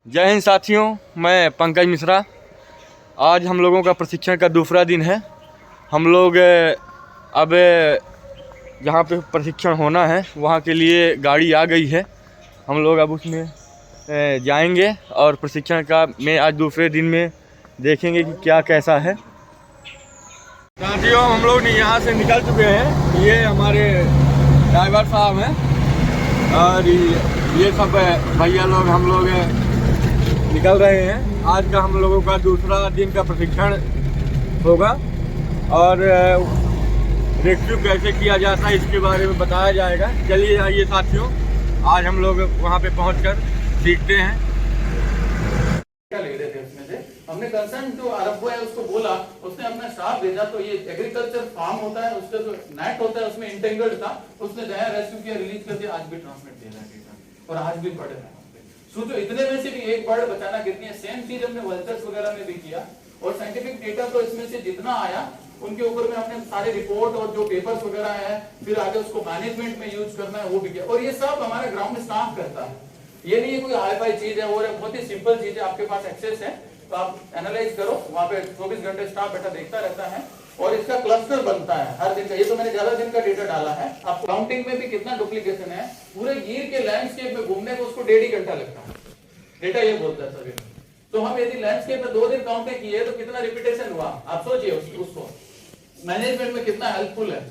जय हिंद साथियों, मैं पंकज मिश्रा। आज हम लोगों का प्रशिक्षण का दूसरा दिन है। हम लोग अब जहाँ पे प्रशिक्षण होना है वहाँ के लिए गाड़ी आ गई है। हम लोग अब उसमें जाएंगे और प्रशिक्षण का में आज दूसरे दिन में देखेंगे कि क्या कैसा है। साथियों, हम लोग यहाँ से निकल चुके हैं। ये हमारे ड्राइवर साहब हैं और ये सब भैया लोग हम लोग निकल रहे हैं। आज का हम लोगों का दूसरा दिन का प्रशिक्षण होगा और रेस्क्यू कैसे किया जाता है इसके बारे में बताया जाएगा। चलिए आइए साथियों, आज हम लोग वहाँ पे पहुँचकर सीखते हैं। ले रहे थे उसमें से हमने कंसर्न जो अरब है उसको बोला, उसने अपना स्टाफ भेजा। तो ये एग्रीकल्चर फार्म होता है, उसका जो नेट होता है उसमें इंटेंगल्ड था, उसने गया रेस्क्यू किया, रिलीज कर दिया। आज भी ट्रांसमिट दे रहा है और आज भी पढ़ रहा है। सोचो इतने में से भी एक बर्ड बचाना कितनी है। सेम चीज हमने वल्चर्स वगैरह में भी किया और साइंटिफिक डेटा तो इसमें से जितना आया उनके ऊपर में हमने सारे रिपोर्ट और जो पेपर्स वगैरह है, फिर आगे उसको मैनेजमेंट में यूज करना है वो भी किया। और ये सब हमारा ग्राउंड स्टाफ करता है। ये नहीं है कोई हाई फाई चीज है, और बहुत ही सिंपल चीज है। आपके पास एक्सेस है तो आप एनालाइज करो, वहां पे 24 घंटे स्टाफ बैठा देखता रहता है और इसका क्लस्टर बनता है हर दिन का। ये तो मैंने ज्यादा दिन का डेटा डाला है। आप काउंटिंग में भी कितना डुप्लीकेशन है, पूरे गिर के लैंडस्केप में घूमने को उसको 1.5 घंटा लगता है। डेटा ये बोलता है सभी। तो हम यदि लैंडस्केप में 2 दिन काउंटिंग किए तो कितना रिपीटेशन हुआ, आप सोचिए उसको मैनेजमेंट में कितना हेल्पफुल है।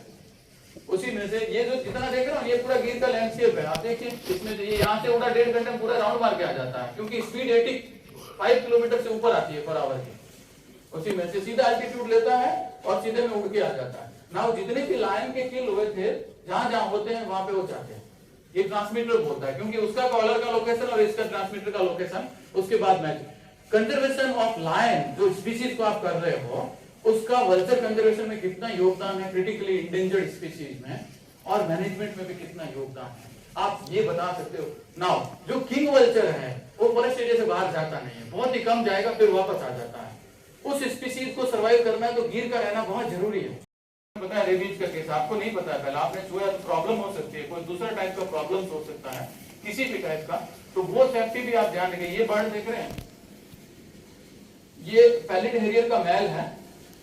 उसी में से ये जो जितना देख रहे हो ये पूरा गिर का लैंडस्केप है। आप देखिए इसमें ये यहाँ से उड़ा 1.5 घंटे में पूरा राउंड मार के आ जाता है, क्योंकि स्पीड 85 किलोमीटर से ऊपर आती है पर आवर की। उसी में से सीधा एल्टीट्यूड लेता है और सीधे में उड़ के आ जाता है ना। जितने भी लायन के किल हुए थे जहां जहां होते हैं वहां पे वो जाते हैं। ये ट्रांसमीटर बोलता है, क्योंकि उसका कॉलर का लोकेशन और इसका ट्रांसमीटर का लोकेशन उसके बाद मैच। कंजर्वेशन ऑफ लायन जो स्पीशीज को आप कर रहे हो उसका वल्चर कंजर्वेशन में कितना योगदान है, क्रिटिकली इंडेंजर्ड स्पीशीज में, और मैनेजमेंट में भी कितना योगदान है, आप ये बता सकते हो। नाउ जो किंग वल्चर है वो फॉरेस्ट एरिया से बाहर जाता नहीं है, बहुत ही कम जाएगा फिर वापस आ जाता है। उस स्पीशीज को सर्वाइव करना है तो गिर का रहना बहुत जरूरी है। पता है रेबीज का केस आपको नहीं पता है, पहले आपने छुआ तो प्रॉब्लम हो सकती है, कोई दूसरा टाइप का प्रॉब्लम हो सकता है किसी भी टाइप का, तो वो सेफ्टी भी आप ध्यान रखें। ये बर्ड देख रहे हैं, ये पैलिड हेरियर का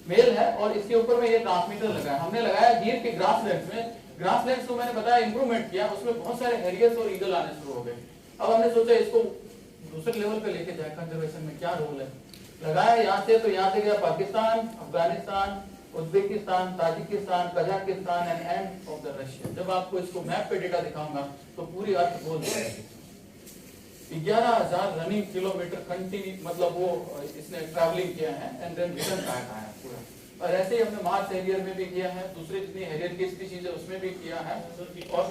मेल है और इसके ऊपर में ये ट्रांसमीटर लगा है। हमने लगाया गिर के ग्रासलैंड्स में। ग्रासलैंड्स को मैंने बताया इंप्रूवमेंट किया, उसमें बहुत सारे हेरियर्स और ईगल आने शुरू हो गए। अब हमने सोचा इसको दूसरे लेवल पे लेके जाए, कंजर्वेशन में क्या रोल है। लगाया यहाँ से, तो यहाँ से गया Pakistan, Afghanistan, Uzbekistan, Tajikistan, Kazakhstan and end of the Russia. जब आपको इसको मैप पे डेटा दिखाऊंगा तो पूरी अर्थ बोल जाएगी। 11,000 रनिंग किलोमीटर कंटिन्यू, मतलब वो इसने ट्रैवलिंग किया है एंड देन रिटर्न बैक आया पूरा। और ऐसे ही हमने मार्स हेरियर में भी किया है, दूसरे जितनी हेरियर की स्पीशीज है उसमें भी किया है। और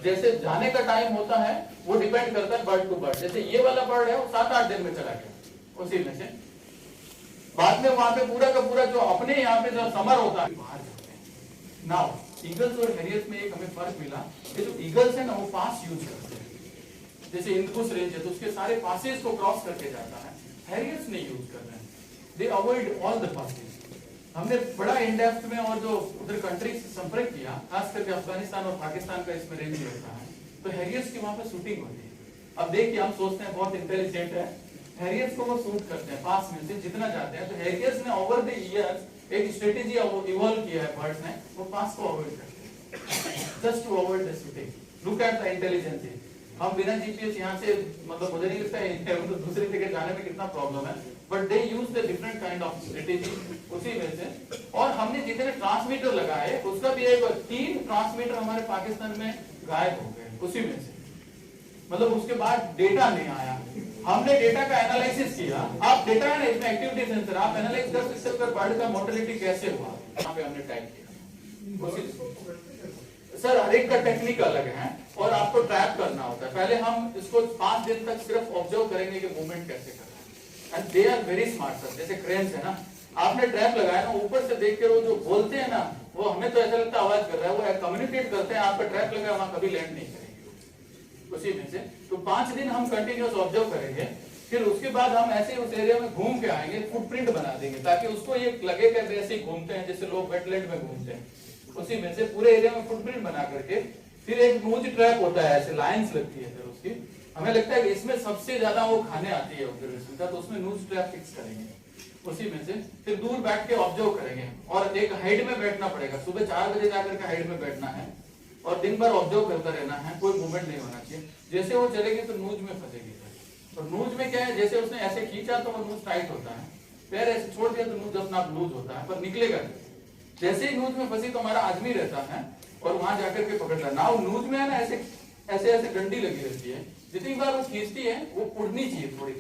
जैसे जाने का टाइम होता है वो डिपेंड करता है बर्ड टू बर्ड। जैसे ये वाला बर्ड है वो 7-8 दिन में चला गया, उसी में से बाद में वहां पे पूरा का पूरा जो अपने यहाँ पे जो समर होता है बाहर जाते हैं। नाउ ईगल्स और हेरियर्स में एक हमें फर्क मिला, ये जो ईगल्स है ना वो पास यूज करते हैं। जैसे इंदुस रेंज है तो उसके सारे पासेस को क्रॉस करके जाता है, हेरियर्स नहीं यूज कर रहे हैं, दे अवॉइड ऑल द पासेस। हमने बड़ा इन डेप्थ में और जो उधर कंट्री से संपर्क किया, खास करके अफगानिस्तान और पाकिस्तान का इसमें रेंज रहता है, तो हेरियर्स की वहां पे शूटिंग होती है। अब देखिए हम सोचते हैं बहुत इंटेलिजेंट है, हेरियर्स को वो शूट करते हैं पास में से जितना जाते हैं। तो हेरियर्स ने ओवर द इयर्स एक स्ट्रेटेजी इवॉल्व किया है बर्ड्स ने, वो पास को अवॉइड करते हैं just to avoid the shooting. Look at the intelligence. हम बिना जीपीएस यहाँ से, मतलब मुझे नहीं लगता है तो दूसरी जगह जाने में कितना प्रॉब्लम है, but they use the different kind of strategy उसी में से। और हमने जितने ट्रांसमीटर लगाए उसका भी एक 3 ट्रांसमीटर हमारे पाकिस्तान में गायब हो गए उसी में से, मतलब उसके बाद डेटा नहीं आया। हमने डेटा का एनालिसिस किया। आप डेटा है ना इसमें एक्टिविटी सेंसर, आप एनालाइज कर सकते हो बर्ड का मोर्टेलिटी कैसे हुआ, यहाँ पे हमने टाइप किया। सर हर एक का टेक्निक अलग है और आपको ट्रैप करना होता है। पहले हम इसको 5 दिन तक सिर्फ ऑब्जर्व करेंगे कि मूवमेंट कैसे कर रहा है, and they are very smart sir. जैसे क्रेन्स है ना, आपने ट्रैप लगाया ना, ऊपर से देख के वो जो बोलते हैं ना, वो हमें तो ऐसा लगता है आवाज कर रहा है, वो कम्युनिकेट करते हैं। आपका ट्रैप लगा वहां कभी लैंड नहीं करेंगे उसी में से। तो 5 दिन हम कंटिन्यूस ऑब्जर्व करेंगे, फिर उसके बाद हम ऐसे उस एरिया में घूम के आएंगे, फुटप्रिंट बना देंगे ताकि उसको ये लगे कि ऐसे ही घूमते हैं जैसे लोग वेटलैंड में घूमते हैं। उसी में से पूरे एरिया में फुटप्रिंट बना करके फिर एक नोज ट्रैप होता है, ऐसे लाइंस लगती है फिर उसकी। हमें लगता है कि इसमें सबसे ज्यादा वो खाने आती है ऑब्जर्वेशन का, तो उसमें नोज ट्रैप फिक्स करेंगे उसी में से। फिर दूर बैठ के ऑब्जर्व करेंगे और एक हाइट में बैठना पड़ेगा। सुबह 4 बजे जाकर के हाइट में बैठना है और दिन भर ऑब्जर्व करता रहना है, कोई मूवमेंट नहीं होना चाहिए। जैसे वो चलेगी तो नूज में फंसेगी। और नूज में क्या है, जैसे उसने ऐसे खींचा तो वो नूज टाइट होता है, पैर ऐसे छोड़ दिया तो नूज अपना आप लूज होता है, पर निकलेगा नहीं। जैसे ही नूज में फंसी तो हमारा आदमी रहता है और वहां जाकर के पकड़ता है ना। वो नूज में है ना, ऐसे ऐसे ऐसे डंडी लगी रहती है, जितनी बार वो खींचती है वो उड़नी चाहिए थोड़ी,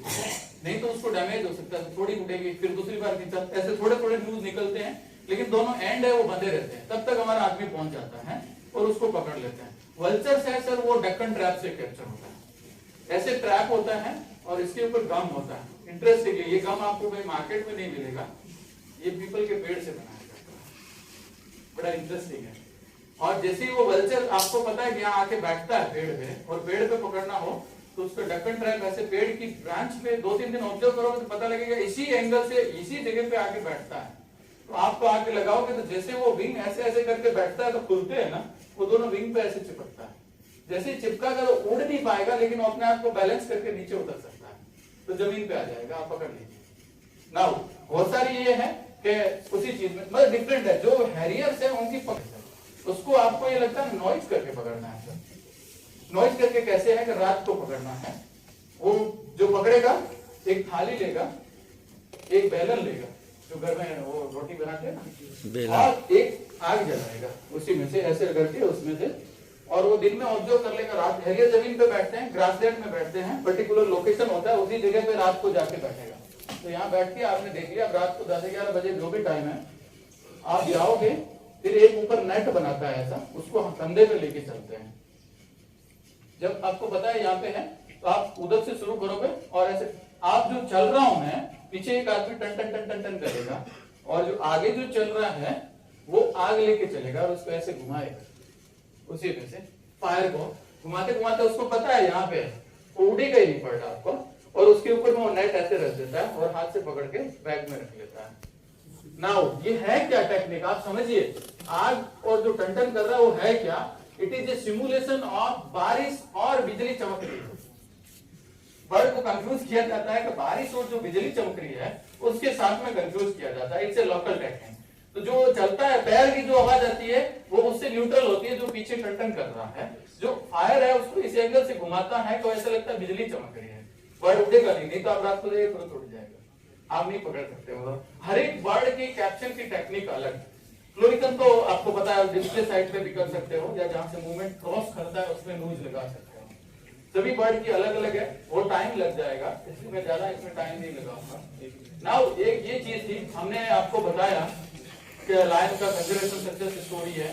नहीं तो उसको डैमेज हो सकता है। थोड़ी उड़ेगी, फिर दूसरी बार खींचा, ऐसे थोड़े थोड़े नूज निकलते हैं, लेकिन दोनों एंड है वो बंधे रहते हैं। तब तक हमारा आदमी पहुंच जाता है और उसको पकड़ लेते हैं। वल्चर्स है सर, वो डक्कन ट्रैप से कैप्चर होता है। ऐसे ट्रैप होता है और इसके ऊपर गम होता है। इंटरेस्टिंगली ये गम आपको भाई मार्केट में नहीं मिलेगा, ये पीपल के पेड़ से बनाया जाता है, बड़ा इंटरेस्टिंग है। और जैसे ही वो वल्चर आपको पता है कि यहाँ आके बैठता है पेड़ पे, और पेड़ पे पकड़ना हो तो उसका डक्कन ट्रैप ऐसे पेड़ की ब्रांच पे 2-3 दिन ऑब्जर्व करोगे तो पता लगेगा इसी एंगल से इसी जगह पे आके बैठता है। तो आपको आके लगाओगे तो जैसे वो विंग ऐसे ऐसे करके बैठता है तो खुलते हैं ना, वो दोनों विंग पे ऐसे चिपकता है। जैसे ही चिपका कर तो उड़ नहीं पाएगा, लेकिन अपने आप को बैलेंस करके नीचे उतर सकता है, तो जमीन पे आ जाएगा, आप पकड़ लीजिए। नाउ बहुत सारी ये है कि उसी चीज में मतलब डिफरेंट है। जो हैरियर्स है उनकी पकड़, उसको आपको ये लगता है नॉइज करके पकड़ना है सर। नॉइज करके कैसे है कि रात को पकड़ना है। वो जो पकड़ेगा एक थाली लेगा, एक बेलन लेगा जो घर में वो रोटी बनाते हैं ना, और एक आग जलाएगा उसी में से ऐसे करके उसमें से, और वो दिन में ऑब्जर्व कर लेगा। रात हैरियर जमीन पे बैठते हैं, ग्रासलैंड में बैठते हैं, पर्टिकुलर लोकेशन होता है, उसी जगह पे रात को जाके बैठेगा। तो यहाँ बैठ के आपने देख लिया, रात को 10-11 बजे जो भी टाइम है आप जाओगे, फिर एक ऊपर नेट बनाता है ऐसा, उसको हम कंधे पे लेके चलते हैं। जब आपको पता है यहाँ पे है तो आप उधर से शुरू करोगे और ऐसे आप जो चल रहा हूं मैं, पीछे एक आदमी टन टन टन टन टन करेगा, और जो आगे जो चल रहा है वो आग लेके चलेगा और उसको ऐसे घुमाएगा उसी में से। फायर को घुमाते घुमाते उसको पता है यहाँ पे वो उड़ेगा ही नहीं पड़ता आपको, और उसके ऊपर वो नेट ऐसे रख देता है और हाथ से पकड़ के बैग में रख लेता है। नाउ ये है क्या टेक्निक, आप समझिए। आग और जो टन कर रहा है वो है क्या, it is a simulation of बारिश और बिजली चमक रही है। बर्ड को कंफ्यूज किया जाता है कि बारिश और जो बिजली चमक रही है उसके साथ में कंफ्यूज किया जाता है। It's a local technique. तो जो चलता है पैर की जो आवाज आती है वो उससे न्यूट्रल होती है, जो पीछे टन कर रहा है। जो फायर है उसको इस एंगल से घुमाता है तो ऐसा लगता है बिजली चमक रही है। बर्ड उड़ेगा नहीं तो आप रात को देखिए तुरंत उड़ जाएगा, आप नहीं पकड़ सकते। मतलब हर एक बर्ड की कैप्चर की टेक्निक अलग। फ्लोरिकन तो आपको पता है डिस्प्ले साइड पे भी कर सकते हो, या जहां से मूवमेंट क्रॉस करता है उसमें नूज लगा सकते हो। सभी बर्ड की अलग अलग है, वो टाइम लग जाएगा, इसलिए मैं ज्यादा इसमें टाइम नहीं लगाऊंगा। नाउ एक ये चीज थी, हमने आपको बताया कि लायन का कंजर्वेशन सक्सेस स्टोरी है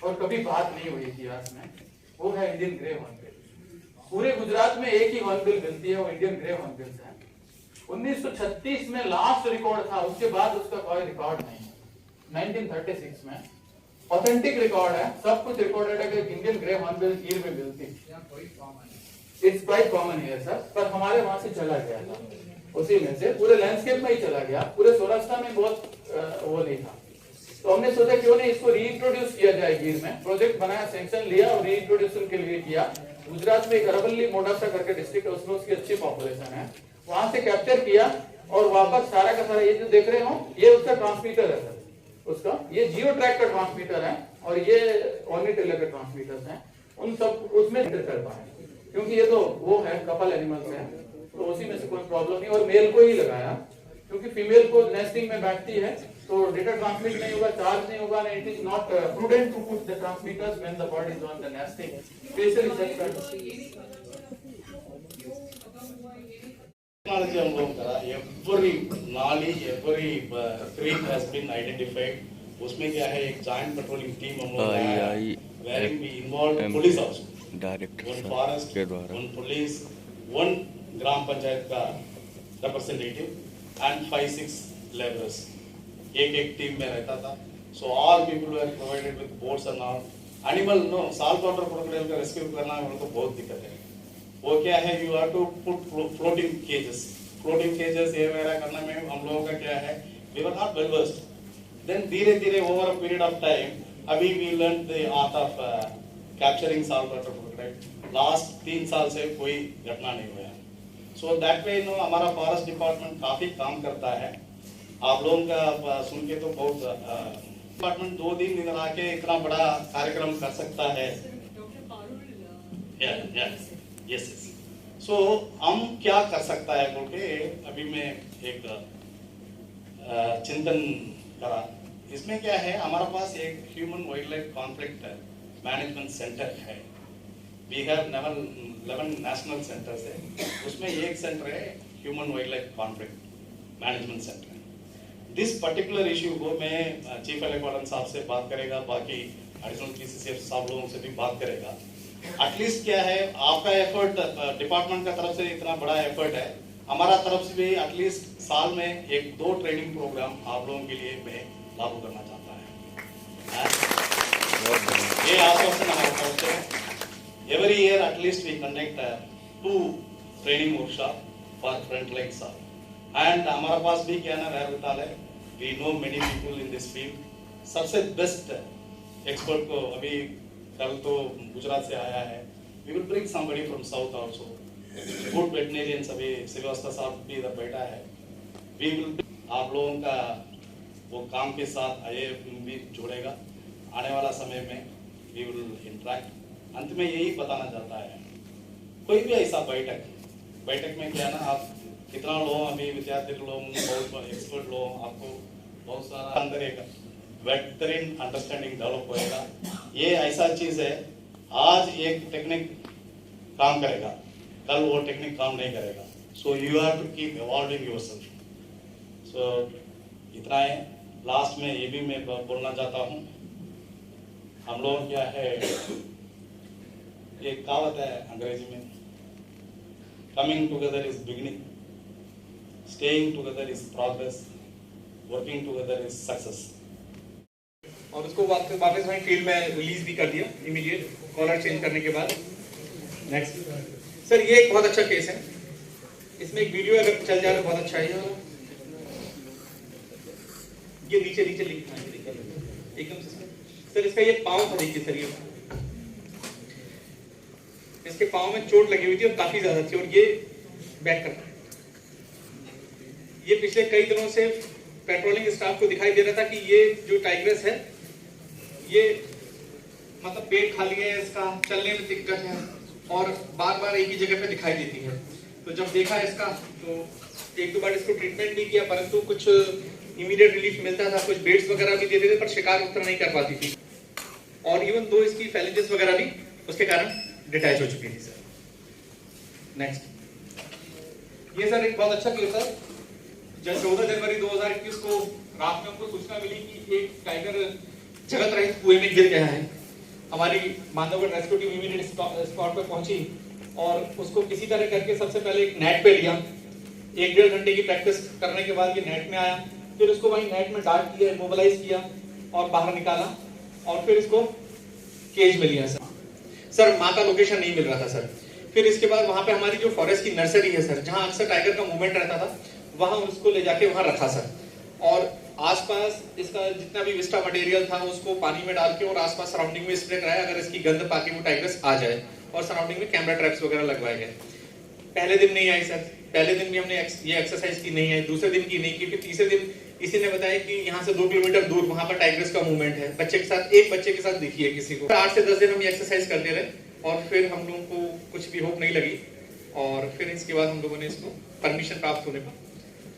और कभी बात नहीं हुई इतिहास में, वो है इंडियन ग्रे हॉर्नबिल। पूरे गुजरात में एक ही हॉर्नबिल मिलती है, वो इंडियन ग्रे हॉर्नबिल है। 1936 में लास्ट रिकॉर्ड था, उसके बाद उसका कोई रिकॉर्ड नहीं है। 1936 में ऑथेंटिक रिकॉर्ड है, सब कुछ रिकॉर्डेड है कि इंडियन ग्रे हॉर्नबिल ईयर में मिलती है। इट्स क्वाइट कॉमन है सर, पर हमारे वहां से चला गया था, उसी में से पूरे लैंडस्केप में ही चला गया। पूरे सौराष्ट्र में बहुत वो नहीं था, तो हमने सोचा क्यों नहीं इसको रीइंट्रोड्यूस किया जाए गिर में। प्रोजेक्ट बनाया, सैंक्शन लिया और रीइंट्रोड्यूशन के लिए किया। गुजरात में एक अरवल्ली मोडासा करके डिस्ट्रिक्ट है, उसमें उसकी अच्छी पॉपुलेशन है, वहां से कैप्चर किया और वापस सारा का सारा ये जो देख रहे हो ये उसका ट्रांसमीटर है सर। उसका ये जियो ट्रैक का ट्रांसमीटर है और ये ऑर्निटेलर के ट्रांसमीटर्स हैं, उन सब उसमें एंटर कर पाए, क्योंकि ये तो वो है कपल एनिमल्स है, तो उसी में से कोई प्रॉब्लम नहीं। और मेल को ही लगाया, क्योंकि फीमेल को नेस्टिंग में बैठती है तो डेटा ट्रांसमिट नहीं होगा, चार्ज नहीं होगा, it is not prudent to put the transmitters when the bird is on the nesting, specially technology हम लोग का एवरी नाली every creek has been identified. उसमें क्या है, एक जॉइंट पेट्रोलिंग टीम हम लोग का wearing we involve police also, direct वन फॉरेस्ट के द्वारा, वन पुलिस, वन ग्राम पंचायत का रिप्रेजेंटेटिव एंड 5-6 लेबरर्स एक टीम में रहता था। So all people were provided with boats and all. Animal no salt water crocodile का रेस्क्यू करना हम लोग को बहुत दिक्कत है। वो क्या है, you have to put floating cages. Floating cages ये वगैरह करने में हम लोगों का क्या है, we were not well versed. Then धीरे धीरे over a period of time अभी we learn the art of capturing salt water crocodile. Last 3 साल से कोई घटना नहीं हुआ। सो दैट वे हमारा फॉरेस्ट डिपार्टमेंट काफी काम करता है। आप लोगों का सुन के तो बहुत डिपार्टमेंट 2 दिन निकल आके इतना बड़ा कार्यक्रम कर सकता है। यस। सो हम क्या कर सकता है बोल के अभी मैं एक चिंतन करा। इसमें क्या है, हमारा पास एक human wild life conflict management centre है। वी हैव 11 नेशनल सेंटर्स है, उसमें एक सेंटर है human wild life conflict management centre. This particular issue को मैं चीफ इलेक्टोरल साहब से बात करेगा, बाकी एडिशनल पीसीसीएफ साहब लोगों से भी बात करेगा। एटलीस्ट क्या है, आपका एफर्ट डिपार्टमेंट का तरफ से इतना बड़ा एफर्ट है, हमारा तरफ से भी एटलीस्ट साल में 1-2 ट्रेनिंग प्रोग्राम आप लोगों के लिए मैं लागू करना चाहता है। ये आश्वासन हमारे तरफ से है। Every year at least we conduct 2 training workshop for front line staff. And हमारे पास भी क्या ना वैर है, we know many people in this field. सबसे बेस्ट एक्सपर्ट को अभी कल तो गुजरात से आया है। We will bring somebody from south also. Good veterinarians अभी श्रीवास्तव साहब भी इधर बैठा है। वी विल आप लोगों का वो काम के साथ आईएएफ भी जोड़ेगा। आने वाला समय में वी विल इंटरेक्ट। अंत में यही बताना चाहता है, कोई भी ऐसा बैठक में क्या ना, आप कितना लोग अभी विद्यार्थी लोग, बहुत एक्सपर्ट लोग, आपको बहुत सारा अंदर एक बेहतरीन अंडरस्टैंडिंग डेवलप होएगा। ये ऐसा चीज है, आज एक टेक्निक काम करेगा, कल वो टेक्निक काम नहीं करेगा। So you have to keep evolving yourself. So इतना है। लास्ट में ये भी मैं बोलना चाहता हूँ, हम लोग क्या है, एक कहावत है अंग्रेजी में, coming together is beginning, staying together is progress, working together is success. और उसको वापस वहीं फील्ड में रिलीज भी कर दिया इमीडिएट कॉलर चेंज करने के बाद। नेक्स्ट सर, ये एक बहुत अच्छा केस है। इसमें एक वीडियो अगर चल जाए तो बहुत अच्छा है। ये नीचे लिखना है एकदम से सर। इसका ये पाँव था, देखिए सर, ये इसके पाँव में चोट लगी हुई थी और काफी ज्यादा थी, और ये बैक कर, ये पिछले कई दिनों से पेट्रोलिंग स्टाफ को दिखाई दे रहा था कि ये जो टाइग्रेस है, ये मतलब पेट खाली है, इसका चलने में दिक्कत है और बार बार एक ही जगह पे दिखाई देती है। तो जब देखा इसका तो 1-2 बार इसको ट्रीटमेंट भी किया, परंतु कुछ इमीडिएट रिलीफ मिलता था, कुछ बेड्स वगैरह भी देते थे, पर शिकार उतना नहीं कर पाती थी। और इवन दो इसकी फैलेजेस वगैरह भी उसके कारण डिटैच हो चुकी थी सर। नेक्स्ट, ये सर एक बहुत अच्छा केस है। जब 14 जनवरी 2021 को रात में हमको सूचना मिली कि एक टाइगर जगत रहित कुएं में गिर गया है। हमारी Manavgarh rescue team immediate spot पर पहुंची और उसको किसी तरह करके सबसे पहले एक नेट पे लिया। 1-1.5 घंटे की प्रैक्टिस करने के बाद ये नेट में आया, फिर उसको वहीं नेट में डाल दिया, मोबिलाइज किया और बाहर निकाला और फिर इसको केज में लिया सर। माँ का लोकेशन नहीं मिल रहा था सर। फिर इसके बाद वहां पे हमारी जो फॉरेस्ट की नर्सरी है सर, जहाँ अक्सर टाइगर का मूवमेंट रहता था, वहां उसको ले जाके वहां रखा सर। और आसपास इसका जितना भी विस्टा मटेरियल था उसको पानी में डाल के और आसपास सराउंडिंग में स्प्रे कराया, अगर इसकी गंध पाके वो टाइगर्स आ जाए। और सराउंडिंग में कैमरा ट्रैप्स वगैरह लगवाए गए। पहले दिन नहीं आई सर, पहले दिन भी हमने ये एक्सरसाइज की नहीं है, दूसरे दिन की नहीं की, फिर तीसरे दिन इसी ने बताया कि यहाँ से 2 किलोमीटर दूर वहां पर टाइगर्स का मूवमेंट है, बच्चे के साथ, एक बच्चे के साथ दिखी है किसी को। 8 से 10 दिन हम ये एक्सरसाइज करते रहे और फिर हम लोगों को कुछ भी होप नहीं लगी। और फिर इसके बाद हम लोगों ने इसको परमिशन प्राप्त होने पर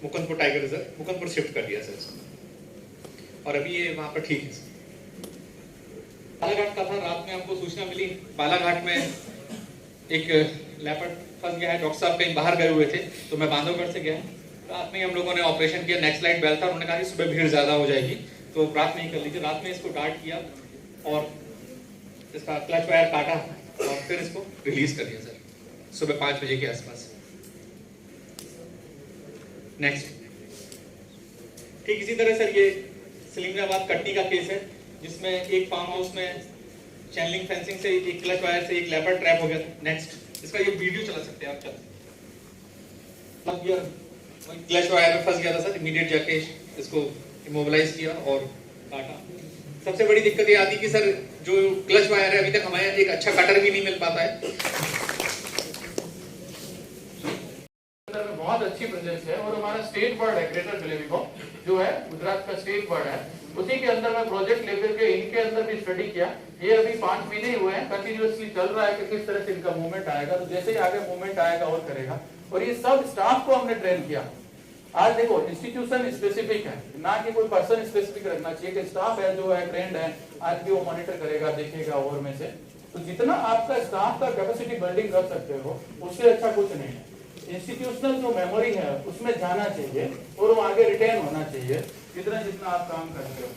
Mukundpur tiger reserve Mukundpur shift कर दिया सर इसको। और अभी ये वहां पर ठीक है। बालाघाट का था, रात में हमको सूचना मिली बालाघाट में एक लेपर्ड फंस गया है। डॉक्टर साहब कहीं बाहर गए हुए थे, तो मैं बांधवगढ़ से गया। रात में हम लोगों ने ऑपरेशन किया। नेक्स्ट लाइट बेल था, उन्होंने कहा कि सुबह भीड़ ज्यादा हो जाएगी, तो रात में ही कर लीजिए। रात में इसको डार्ट किया और इसका क्लच वायर काटा और फिर इसको रिलीज कर दिया सर सुबह 5 बजे के आसपास। नेक्स्ट, ठीक इसी तरह सर ये सिलिंद्राबाद कटनी का केस है, जिसमें एक फार्म हाउस में चैनलिंग फेंसिंग से एक क्लच वायर से एक लेपर्ड ट्रैप हो गया था। नेक्स्ट, इसका ये वीडियो चला सकते हैं आप, क्लच वायर में फंस गया था सर। इमीडिएट जाके इसको इमोबिलाइज किया और काटा। सबसे बड़ी दिक्कत ये आती है कि सर जो क्लच वायर है अभी तक हमारे यहाँ एक अच्छा कटर भी नहीं मिल पाता है। बहुत अच्छी प्रेजेंस है और हमारा स्टेट बोर्ड है ग्रेटर बेलेविको जो है गुजरात का स्टेट बोर्ड है, उसी के अंदर मैं प्रोजेक्ट लेकर के इनके अंदर भी स्टडी किया। ये अभी 5 महीने हुए हैं, कंटिन्यूअसली चल रहा है कि किस तरह से इनका मूवमेंट आएगा, तो जैसे ही आगे मूवमेंट आएगा और करेगा। और ये सब स्टाफ को हमने ट्रेन किया। आज देखो इंस्टीट्यूशन स्पेसिफिक है, ना कि कोई पर्सन स्पेसिफिक रखना चाहिए कि स्टाफ है जो है ट्रेंड है, आज भी वो मॉनिटर करेगा देखेगा और में से। तो जितना आपका स्टाफ का कैपेसिटी बिल्डिंग कर सकते हो उससे अच्छा कुछ नहीं है। इंस्टीट्यूशनल जो मेमोरी है उसमें जाना चाहिए और वो आगे रिटेन होना चाहिए जितना जितना आप काम करते हो।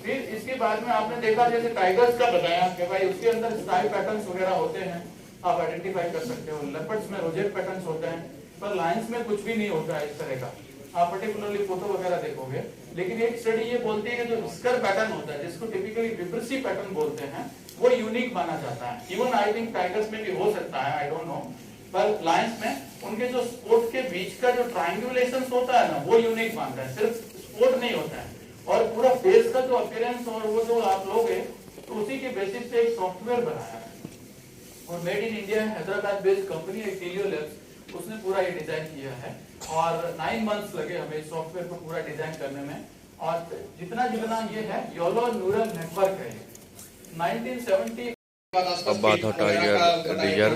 फिर इसके बाद में आपने देखा जैसे टाइगर्स का बताया कि भाई उसके अंदर स्टाइल पैटर्न्स वगैरह होते हैं, आप आइडेंटिफाई कर सकते हो। लेपर्ड्स में रोजेट पैटर्न्स होते हैं, पर लायंस में कुछ भी नहीं होता है इस तरह का। आप पर्टिकुलरली फोटो वगैरह देखोगे, लेकिन एक स्टडी ये बोलती है कि जो स्कर पैटर्न होता है जिसको टिपिकली विब्रेसी पैटर्न बोलते हैं वो यूनिक माना जाता है। इवन आई थिंक टाइगर्स में भी हो सकता है, आई डोंट नो, पर लायंस में उनके जो स्पोर्ट के बीच का जो ट्रायंगुलेशन होता है ना वो यूनिक मानता है, सिर्फ स्पोर्ट नहीं होता है। और पूरा फेस का जो अपीयरेंस और वो जो आप लोग है तो उसी के बेसिस पे एक सॉफ्टवेयर बनाया है और made in India Hyderabad based company है टेलियो लैब्स, उसने पूरा ये डिजाइन किया है और 9 मंथ्स लगे हमें इस सॉफ्टवेयर को पूरा डिजाइन करने में। और जितना ये है YOLO न्यूरल नेटवर्क है 1970। अब बात हो टाइगर रिजर्व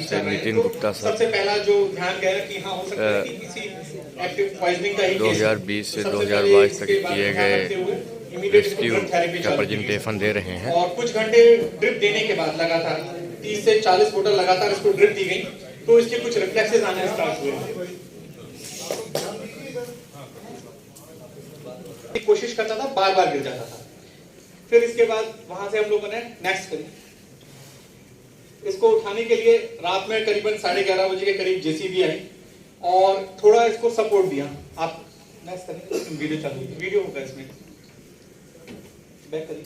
से नितिन गुप्ता सर। सबसे पहला जो ध्यान गया कि हाँ हो सकता है कि किसी एक्टिव पॉइजनिंग का ही 2020 से 2022 तक किए गए रेस्क्यू का प्रेजेंटेशन दे रहे हैं। और कुछ घंटे ड्रिप देने के बाद लगातार 30 से 40 बोतल लगातार इसको ड्रिप दी गई तो इसके कुछ रिफ्लेक्सेस आने स्टार्ट हुए। कोशिश करता था, बार बार गिर जाता था। फिर इसके बाद वहां से हम लोगों ने नेक्स्ट करी, इसको उठाने के लिए रात में करीबन 11:30 बजे के करीब जेसीबी आई और थोड़ा इसको सपोर्ट दिया। आप नेक्स्ट करिए, वीडियो चालू वीडियो होगा इसमें, बैक करिए।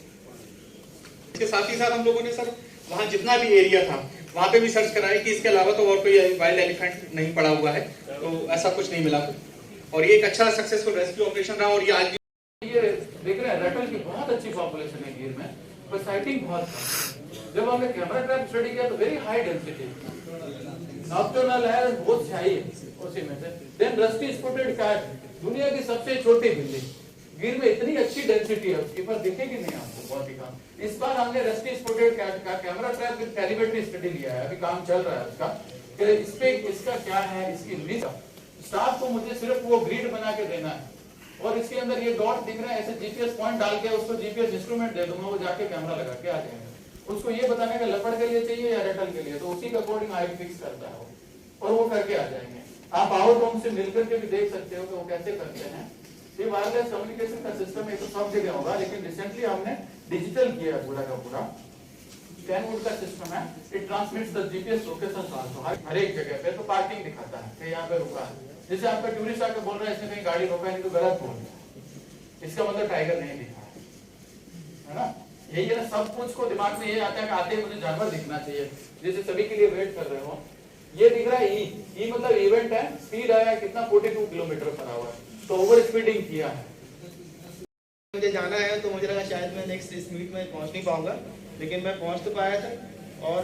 इसके साथ ही साथ हम लोगों ने सर वहां जितना भी एरिया था वहां पे भी सर्च कराया कि इसके अलावा तो और कोई वाइल्ड एलिफेंट नहीं पड़ा हुआ है, तो ऐसा कुछ नहीं मिला। और ये एक अच्छा सक्सेसफुल रेस्क्यू ऑपरेशन रहा। और ये आज ये देख रहे हैं रेटल की बहुत अच्छी पॉपुलेशन है गिर में, पर साइटिंग बहुत कम। जब हमने कैमरा ट्रैप स्टडी किया तो वेरी हाई डेंसिटी नॉक्टर्नल है, बहुत चाहिए उसी में से। देन रस्टी स्पॉटेड कैट, दुनिया की सबसे छोटी बिल्ली, गिर में इतनी अच्छी डेंसिटी है उसकी, पर दिखेगी नहीं आपको बहुत ही कम। इस बार हमने रस्टी स्पॉटेड कैट का कैमरा ट्रैप विद कैलिब्रेटरी स्टडी लिया है, अभी काम चल रहा है उसका कि इस पे इसका क्या है, इसकी लिस्ट। स्टाफ को मुझे सिर्फ वो ग्रिड बना के देना है और इसके अंदर ये डॉट दिख रहा है, ऐसे जीपीएस पॉइंट डाल के उसको जीपीएस इंस्ट्रूमेंट दे दूंगा, वो जाके कैमरा लगा के आ जाएगा। उसको ये बताने का लपड़ के लिए चाहिए या रेटल के लिए, तो उसी के अकॉर्डिंग आई फिक्स करता है और वो करके आ जाएंगे। आप आओ तो हमसे मिलकर के भी देख सकते हो कि वो कैसे करते हैं। ये वायरलेस कम्युनिकेशन का सिस्टम है तो सब जगह होगा, लेकिन रिसेंटली हमने डिजिटल किया है पूरा का पूरा। कैनवुड का सिस्टम है, it transmits the GPS location also, हर एक जगह पे। तो पार्किंग दिखाता है कि यहाँ पे रुका है, जैसे आपका टूरिस्ट आके बोल रहा है इसने कहीं गाड़ी रोका नहीं तो गलत बोल रहा, इसका मतलब टाइगर नहीं दिखा है ना। यही है ना, सब कुछ को दिमाग में ये आता है कि आते मुझे जानवर दिखना चाहिए, जैसे सभी के लिए वेट कर रहे हो। ये दिख रहा है ई मतलब इवेंट है, स्पीड आया कितना 42 किलोमीटर पर आवर, तो ओवर स्पीडिंग किया है। मुझे जाना है तो मुझे लगा शायद मैं नेक्स्ट इस मीट में पहुंच नहीं पाऊंगा, लेकिन मैं पहुंच तो पाया था। और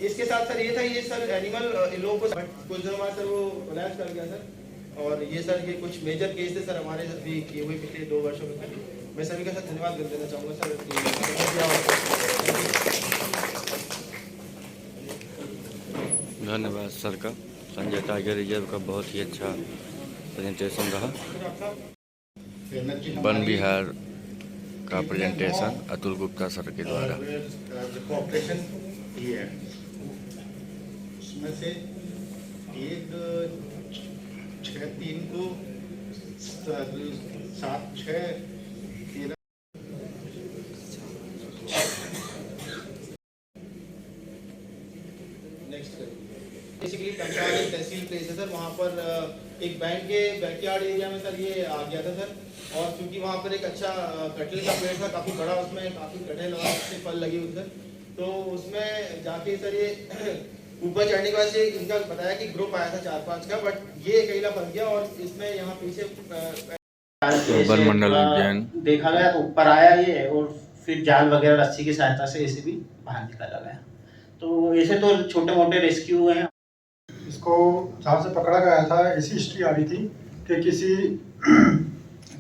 इसके साथ सर ये था, ये सर एनिमल इन लोगों को कुछ दिनों बाद सर वो कोलैप्स कर गया सर। और ये सर ये कुछ मेजर केस थे सर हमारे साथ भी किए हुए पिछले 2 वर्षों में। मैं सभी का सर धन्यवाद देना चाहूँगा सर। धन्यवाद सर का। संजय टाइगर रिजर्व का बहुत ही अच्छा प्रेजेंटेशन रहा। वन विहार का प्रेजेंटेशन अतुल गुप्ता सर के द्वारा। ऑपरेशन की है उसमें से एक 6-3 को 7-6 बेसिकली कंकाल एक तहसील प्लेस है सर, वहाँ पर एक बैंक के बैकयार्ड एरिया में सर ये आ गया था सर। और क्योंकि वहाँ पर एक अच्छा कटहल का पेड़ था काफ़ी बड़ा, उसमें काफ़ी कटहल और अच्छे फल लगे उधर, तो उसमें जाके सर ये ऊपर चढ़ने के बाद से इनका बताया कि ग्रुप आया था 4-5 का, बट ये अकेला फंस गया और इसमें यहाँ पीछे वन मंडल उज्जैन। देखा गया तो ऊपर आया ये, और फिर जाल वगैरह रस्सी की सहायता से इसे भी बाहर निकाला गया। तो ऐसे तो छोटे मोटे रेस्क्यू हुए हैं। इसको जहाँ से पकड़ा गया था ऐसी हिस्ट्री आ रही थी कि किसी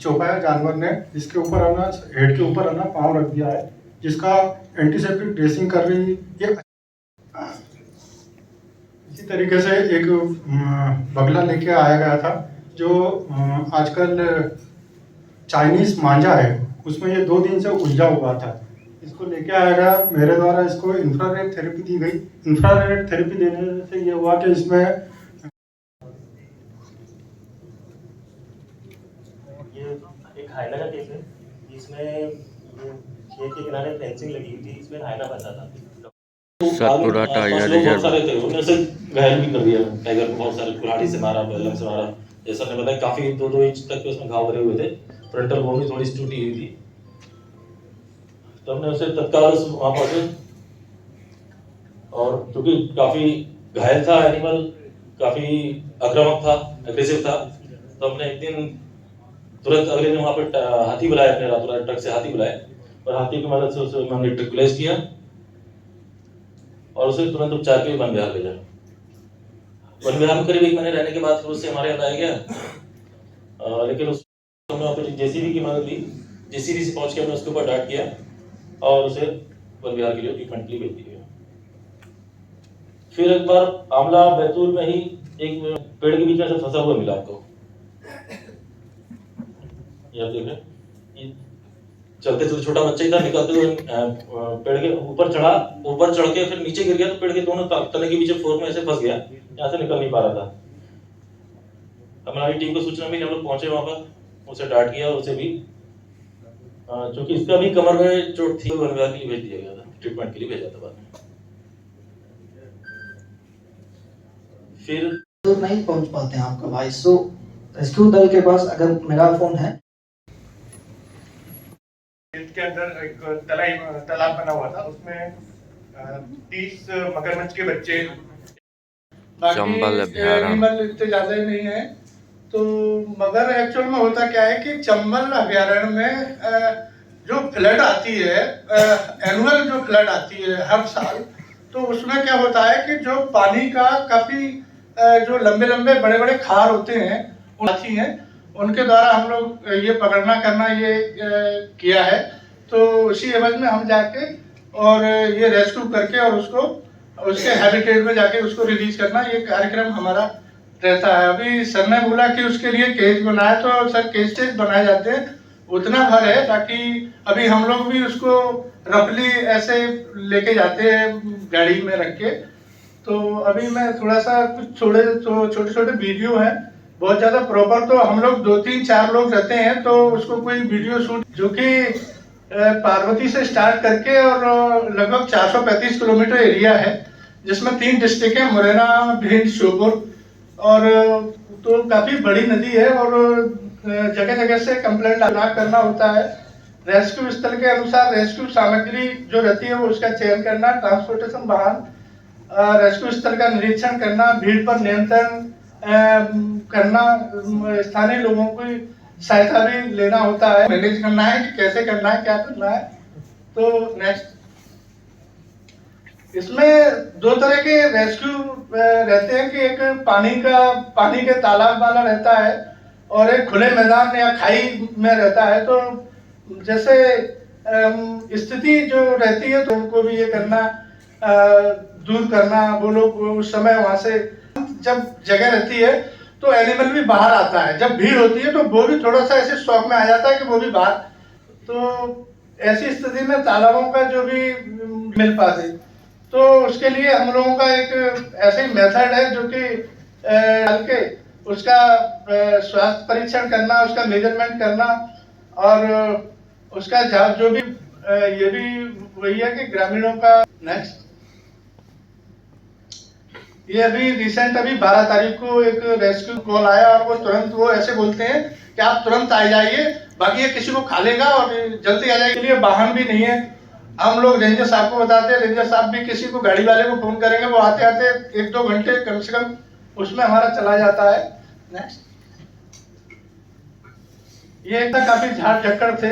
चौपाया जानवर ने इसके ऊपर आना, हेड के ऊपर आना पाँव रख दिया है, जिसका एंटीसेप्टिक ड्रेसिंग कर रही है। इसी तरीके से एक बगला लेके आया गया था जो आजकल चाइनीज मांझा है, उसमें ये 2 दिन से उलझा हुआ था। इसको लेके आया गया, मेरे द्वारा इसको इंफ्रारेड थेरेपी दी गई। इंफ्रारेड थेरेपी देने से ये हुआ कि इसमें ये एक हाइना का केस है, इसमें खेत के किनारे फेंसिंग लगी हुई थी, इसमें हाइना फंसा था। Satpura tiger reserve. घायल भी कर दिया टाइगर को, बहुत सारे कुल्हाड़ी से मारा, बेलम से मारा। जैसा ने बताया काफी 2-2 इंच तक के उसमें घाव भरे हुए थे। फ्रंटल बोन भी थोड़ी टूटी हुई थी। तो हमने उसे तत्काल वहाँ पहुंचे, और क्योंकि काफी घायल था एनिमल, काफी आक्रामक था, एग्रेसिव था, तो हमने एक दिन तुरंत अगले दिन वहाँ पे हाथी बुलाया, अपने रातों रात ट्रक से हाथी बुलाया, और हाथी की मदद से उसे हमने ट्रिकुलेस किया और उसे तुरंत उपचार के लिए वन विहार भेजा। वन विहार में करीब 1 महीने रहने के बाद फिर उससे हमारे यहाँ लाया गया, लेकिन उस हमने जेसीबी की मदद ली। जेसीबी से पहुंच के हमने उसके ऊपर डाट किया और उसे वन विहार के लिए ट्रीटमेंट के लिए भेज दिया। फिर एक बार आमला बैतूल में ही एक पेड़ के बीच में से फंसा हुआ मिला हमको। ये आप देख रहे हैं, ये चलते चलते छोटा बच्चा ही था, निकलते हुए पेड़ के ऊपर चढ़ा, ऊपर चढ़ के फिर नीचे गिर गया, तो पेड़ के दोनों तने के बीच फोर्क में ऐसे फंस गया, यहाँ से निकल नहीं पा रहा था। हमारी टीम को सूचना मिली, हम लोग पहुंचे वहां पर, उसे डांट किया और उसे भी, क्योंकि इसका भी कमर में चोट थी, वन विहार के लिए भेज दिया गया था, ट्रीटमेंट के लिए भेजा था बाद में। फिर तो नहीं पहुंच पाते हैं आपका वॉइस, तो रेस्क्यू दल के पास अगर मेगाफोन है। के अंदर एक तालाब बना हुआ था, उसमें 30 मगरमच्छ के बच्चे, चंबल अभयारण्य एनिमल इतने ज्यादा ही नहीं है। तो मगर एक्चुअल में होता क्या है कि चंबल अभयारण्य में जो फ्लड आती है, एनुअल जो फ्लड आती है हर साल, तो उसमें क्या होता है कि जो पानी का काफी जो लंबे लंबे बड़े बड़े खार होते हैं, हाथी हैं, उनके द्वारा हम लोग ये पकड़ना करना ये किया है। तो उसी एवज में हम जाके और ये रेस्क्यू करके और उसको उसके हैबिटेट में जाके उसको रिलीज करना, ये कार्यक्रम हमारा रहता है। अभी सर ने बोला कि उसके लिए केज बनाए, तो सर केजेस बनाए जाते हैं, उतना भर है ताकि अभी हम लोग भी उसको रफली ऐसे लेके जाते हैं गाड़ी में रख के। तो अभी मैं थोड़ा सा कुछ छोटे छोटे वीडियो हैं, बहुत ज़्यादा प्रॉपर तो हम लोग 2-3-4 लोग रहते हैं, तो उसको कोई वीडियो शूट, जो कि पार्वती से स्टार्ट करके और लगभग 435 किलोमीटर एरिया है, जिसमें 3 डिस्ट्रिक्ट है, मुरैना, भिंड, श्योपुर, और तो काफ़ी बड़ी नदी है और जगह जगह से कंप्लेंट करना होता है। रेस्क्यू स्थल के अनुसार रेस्क्यू सामग्री जो रहती है वो उसका चयन करना, ट्रांसपोर्टेशन वाहन, रेस्क्यू स्थल का निरीक्षण करना, भीड़ पर नियंत्रण करना, स्थानीय लोगों की सहायता भी लेना होता है, मैनेज करना है कि कैसे करना है, क्या करना है। तो नेक्स्ट, इसमें 2 तरह के रेस्क्यू रहते हैं कि एक पानी के तालाब वाला रहता है और एक खुले मैदान या खाई में रहता है। तो जैसे स्थिति जो रहती है तो उनको भी ये करना, दूर करना, वो लोग उस समय वहां से, जब जगह रहती है तो एनिमल भी बाहर आता है, जब भीड़ होती है तो वो भी थोड़ा सा ऐसे शौक में आ जाता है कि वो भी बाहर। तो ऐसी स्थिति में तालाबों का जो भी मिल पाते, तो उसके लिए हम लोगों का एक ऐसे ही मेथड है जो कि हल्के उसका स्वास्थ्य परीक्षण करना, उसका मेजरमेंट करना, और उसका जो भी ये भी वही है कि ग्रामीणों का। नेक्स्ट, ये अभी रिसेंट 12 तारीख को एक रेस्क्यू कॉल आया और वो तुरंत वो ऐसे बोलते हैं कि आप तुरंत आ जाइए, बाकी ये किसी को खा लेगा और जल्दी आ जाएगा। के लिए वाहन भी नहीं है, हम लोग रेंजर साहब को बताते हैं, रेंजर साहब भी किसी को गाड़ी वाले को फोन करेंगे, वो आते आते 1-2 घंटे कम से कम उसमें हमारा चला जाता है। नेक्स्ट, ये एकदम काफी झाड़ झक्कड़ थे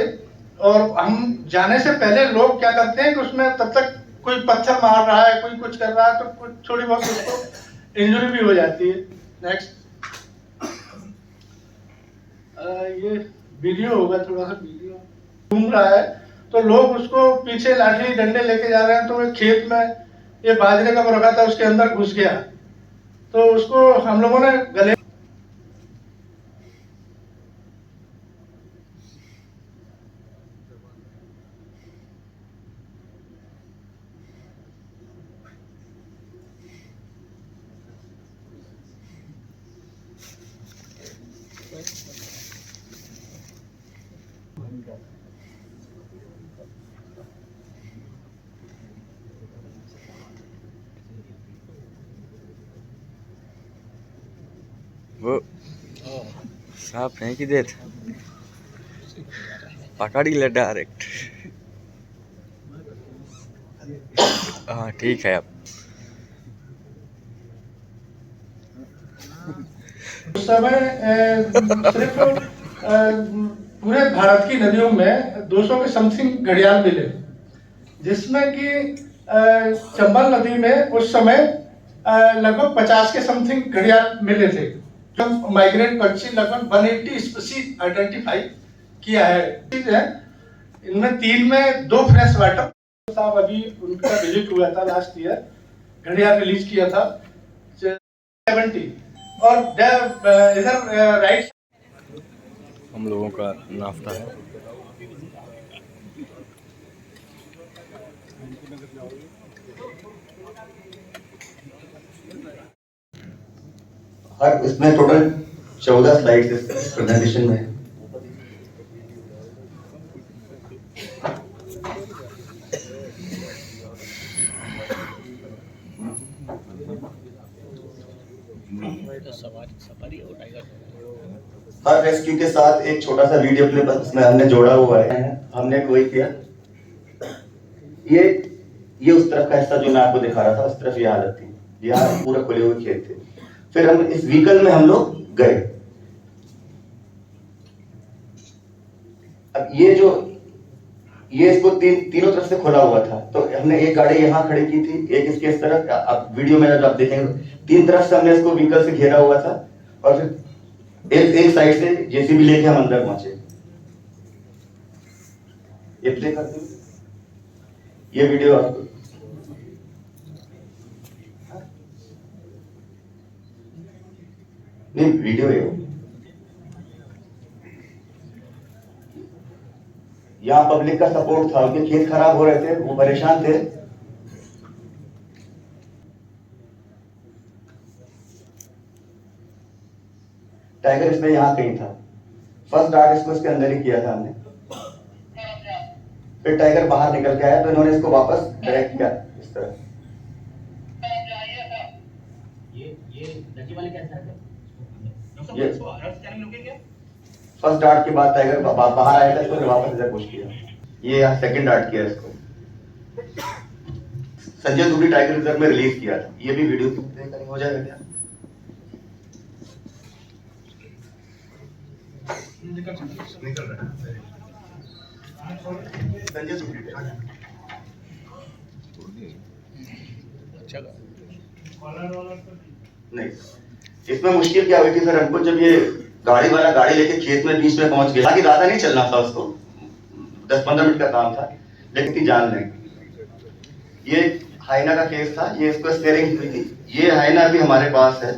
और हम जाने से पहले लोग क्या करते हैं कि उसमें तब तक कोई पत्थर मार रहा है, कोई कुछ कर रहा है, तो कुछ थोड़ी बहुत उसको इंजरी भी हो जाती है। नेक्स्ट ये वीडियो होगा, थोड़ा सा वीडियो घूम रहा है तो लोग उसको पीछे लाठी डंडे लेके जा रहे हैं, तो वो खेत में ये बाजरे का रखा था उसके अंदर घुस गया, तो उसको हम लोगों ने गले वो सांप फेंक दे था, पकड़ ले डायरेक्ट। हाँ ठीक है। अब उस समय सिर्फ पूरे भारत की नदियों में 200 के समथिंग घड़ियाल मिले, जिसमें कि चंबल नदी में उस समय लगभग 50 के समथिंग घड़ियाल मिले थे। जो माइग्रेंट पक्षी लगभग 180 स्पीशीज आइडेंटिफाई किया है। इनमें 3 में 2 फ्रेश वाटर साहब अभी उनका विजिट हुआ था लास्ट ईयर, घड़ियाल रिलीज किया था 70। और इधर राइट हम लोगों का नाश्ता है। हर इसमें टोटल 14 स्लाइड्स इस प्रेजेंटेशन में है। हर रेस्क्यू के साथ एक छोटा सा वीडियो क्लिप इसमें हमने जोड़ा हुआ है। हमने वही किया, ये उस तरफ का हिस्सा जो मैं आपको दिखा रहा था, उस तरफ ये हालत थी, यहाँ पूरा खुले हुए खेत थे। फिर हम इस व्हीकल में हम लोग गए। अब ये इसको तीनों तरफ से खुला हुआ था, तो हमने एक गाड़ी यहाँ खड़ी की थी, एक इसके इस तरफ। अब वीडियो में जब आप देखेंगे 3 तरफ से हमने इसको व्हीकल से घेरा हुआ था, और फिर एक साइड से जेसीबी लेके हम अंदर पहुंचे। ये प्ले करते हैं, ये वीडियो आपको नहीं, वीडियो है। यहाँ पब्लिक का सपोर्ट था, उनके खेत खराब हो रहे थे, वो परेशान थे। टाइगर इसमें यहाँ कहीं था। फर्स्ट डार्ट इसको इसके अंदर ही किया था हमने। फिर टाइगर बाहर निकल के आया, तो इन्होंने इसको वापस डायरेक्ट किया इस तरह। फर्स्ट डार्ट के बाद टाइगर बाहर आया था, इसको वापस इधर पुश किया। ये यहाँ सेकंड डार्ट किया इसको। संजय दुबे टाइगर रिजर्व में रिलीज किया था। ये भी वीडियो प्ले हो जाएगा क्या? निकल रहा है संजय दुबे। अच्छा नहीं, इसमें मुश्किल क्या हुई थी सर हमको, जब ये गाड़ी वाला गाड़ी लेके खेत में बीच में पहुंच गया। आगे ज्यादा नहीं चलना था उसको, 10-15 मिनट का काम था, लेकिन थी जान नहीं। ये हाइना का केस था, ये इसको स्टेयरिंग हुई थी। ये हाइना भी हमारे पास है।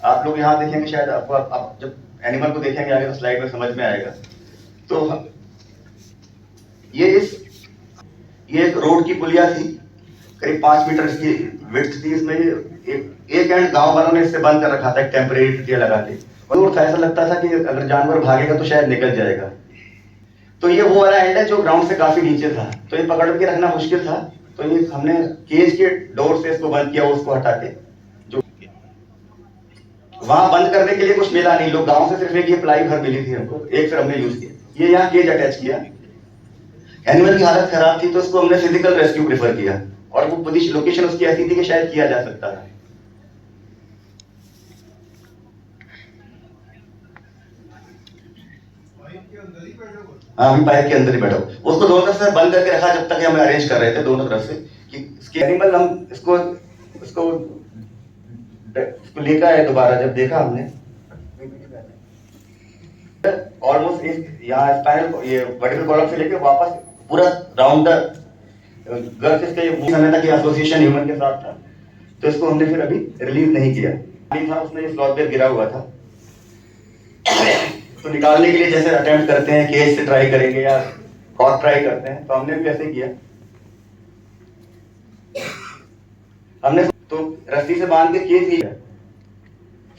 आप लोग यहाँ देखेंगे, शायद आपको आप जब एनिमल को देखेंगे आगे तो स्लाइड में समझ में आएगा। तो ये एक रोड की पुलिया थी, करीब 5 मीटर इसकी विड्थ थी। इसमें एक एंड गांव वालों ने इससे बंद कर रखा था, एक टेम्परेरी टिकिया लगा के। और ऐसा लगता था कि अगर जानवर भागेगा तो शायद निकल जाएगा। तो ये वो वाला एंड है जो ग्राउंड से काफी नीचे था, तो ये पकड़ के रखना मुश्किल था। तो ये हमने केज के डोर से इसको बंद किया, उसको हटा के। जो वहां बंद करने के लिए कुछ मिला नहीं, लोग गांव से सिर्फ एक ये प्लाई भर मिली थी हमको, एक फिर हमने यूज किया। ये यहाँ केज अटैच किया। एनिमल की हालत खराब थी, तो उसको हमने फिजिकल रेस्क्यू प्रेफर किया, और वो लोकेशन उसकी ऐसी थी कि शायद किया जा सकता था। हाँ अभी पाइप के अंदर ही बैठा हूँ। उसको दोनों तरफ से बंद करके रखा जब तक हम अरेंज कर रहे थे दोनों तरफ से कि इसके एनिमल हम इसको लेकर आए। दोबारा जब देखा हमने ऑलमोस्ट इस यहाँ स्पाइनल ये वर्टिकल कॉलम से लेके वापस पूरा राउंड गर्थ इसका ये समय तक एसोसिएशन ह्यूमन के साथ था, तो इसको हमने फिर अभी रिलीज नहीं किया। था उसमें ये स्लॉट पे गिरा हुआ था, तो निकालने के लिए जैसे अटेम्प्ट करते हैं केज से ट्राई करेंगे या कॉट ट्राई करते हैं, तो हमने भी ऐसे किया। हमने तो रस्सी से बांध के केज लिया,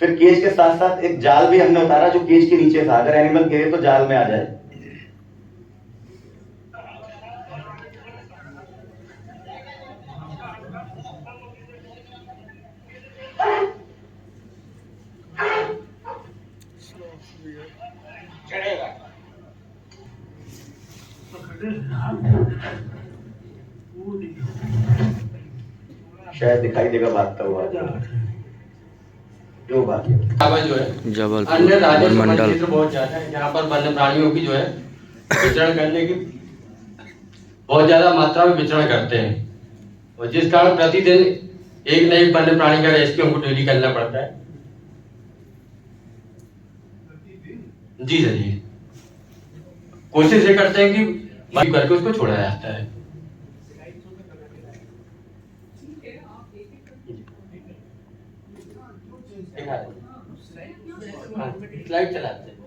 फिर केज के साथ साथ एक जाल भी हमने उतारा जो केज के नीचे था, अगर एनिमल गिरे तो जाल में आ जाए। शायद दिखाई देगा भागता हुआ जो बात जो है अन्य राज्य क्षेत्र बहुत ज्यादा है जहाँ पर वन्य प्राणियों की जो है विचरण करने की बहुत ज्यादा मात्रा में विचरण करते हैं, और जिस कारण प्रतिदिन एक न एक वन्य प्राणी का रेस्क्यू हमको डेली करना पड़ता है। जी सर जी, कोशिश ये करते हैं कि करके उसको छोड़ा जाता है। स्लाइड चलाते हैं।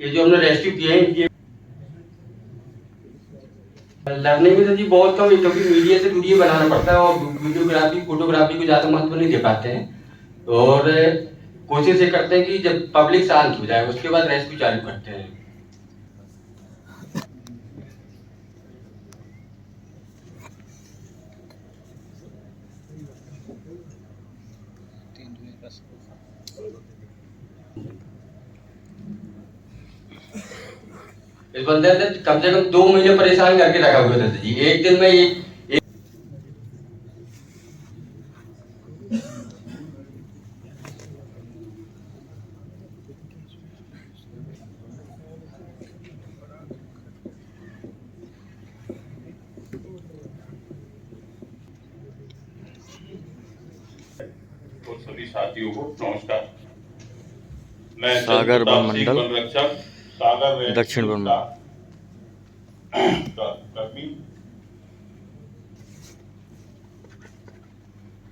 ये जो हमने रेस्क्यू किए हैं ये लर्निंग में तो जी बहुत कम है, क्योंकि मीडिया से वीडियो बनाना पड़ता है और वीडियोग्राफी फोटोग्राफी को ज्यादा महत्व नहीं दे पाते हैं, और कोशिश ये करते हैं कि जब पब्लिक शांत हो जाए उसके बाद रेस्क्यू चालू करते हैं। इस बंदे ने कम से कम 2 महीने परेशान करके रखा हुआ था जी। एक दिन में एक सभी साथियों को नमस्कार। मैं सागर वन मंडल वन रक्षक सागर दक्षिण वन कर्मी।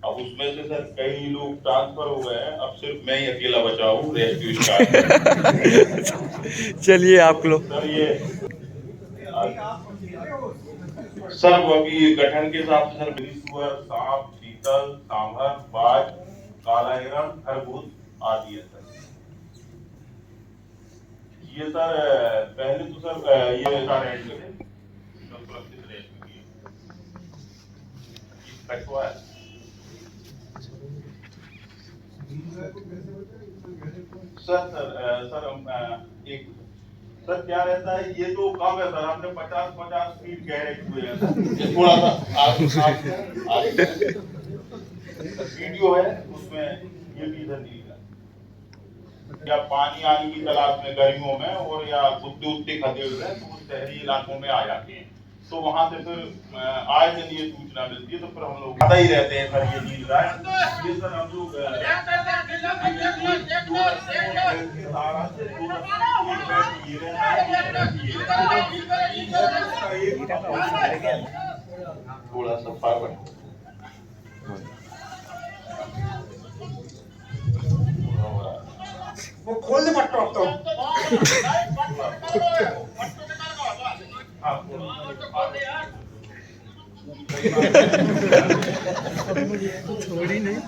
अब उसमें से सर कई लोग ट्रांसफर हो गए हैं, अब सिर्फ मैं ही अकेला बचा हूँ रेस्क्यू स्टाफ। चलिए आप लोग सर ये सर वो अभी गठन के हिसाब से सर सुअर, सांप, चीतल, सांभर, बाज, काला हिरण, खरगोश आदि है सर। ये सर पहले तो सर ये सारे सुरक्षित रेस्क्यू किए कछुआ है। सर एक सर क्या रहता है, ये तो कम है सर, हमने 50 फीट गहरे हुए हैं, थोड़ा सा वीडियो है उसमें ये भी इधर नहीं है। या पानी आने की तलाश में गर्मियों में और या कुत्ते उत्ते खदे हुए हैं तो वो शहरी इलाकों में आ जाते हैं, तो वहां से फिर आए दिन ये सूचना मिलती है, तो फिर हम लोग पता ही रहते हैं सर ये चीज का ये सर हम लोग थोड़ा सा फॉरवर्ड वो खोल दे पट्टो अब तो। थोड़ी नहीं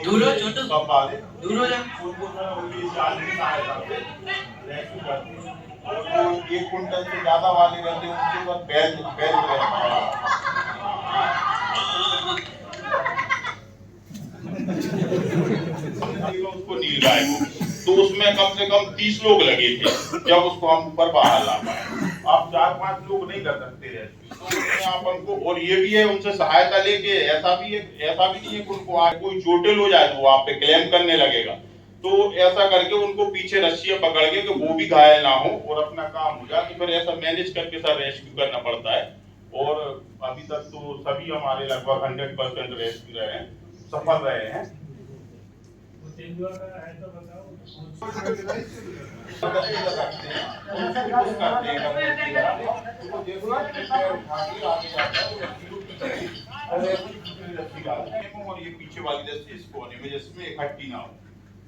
दूर हो छोटू, दूर हो जा। 1 कुंटल से ज्यादा वाले रहते हैं उनके पास बैल उसको नील गाय को, तो तो उसमें कम से कम 30 लोग लगे थे जब उसको हम ऊपर बाहर ला पाए। आप 4-5 लोग नहीं कर सकते रेस्क्यू, तो उसमें आप उनको, और ये भी है उनसे सहायता लेके, ऐसा भी नहीं है कि उनको कोई चोटिल हो जाए तो वो आप पे क्लेम करने लगेगा, तो ऐसा करके उनको पीछे रस्सियां पकड़ के कि वो भी घायल ना हो और अपना काम हो जाए, तो फिर ऐसा मैनेज करके सर रेस्क्यू करना पड़ता है। और अभी तक तो सभी हमारे लगभग 100% रेस्क्यू रहे हैं, सफल रहे हैं। और ये पीछे वाली रस्सी इस कोने में जिसमें इकट्ठी ना हो,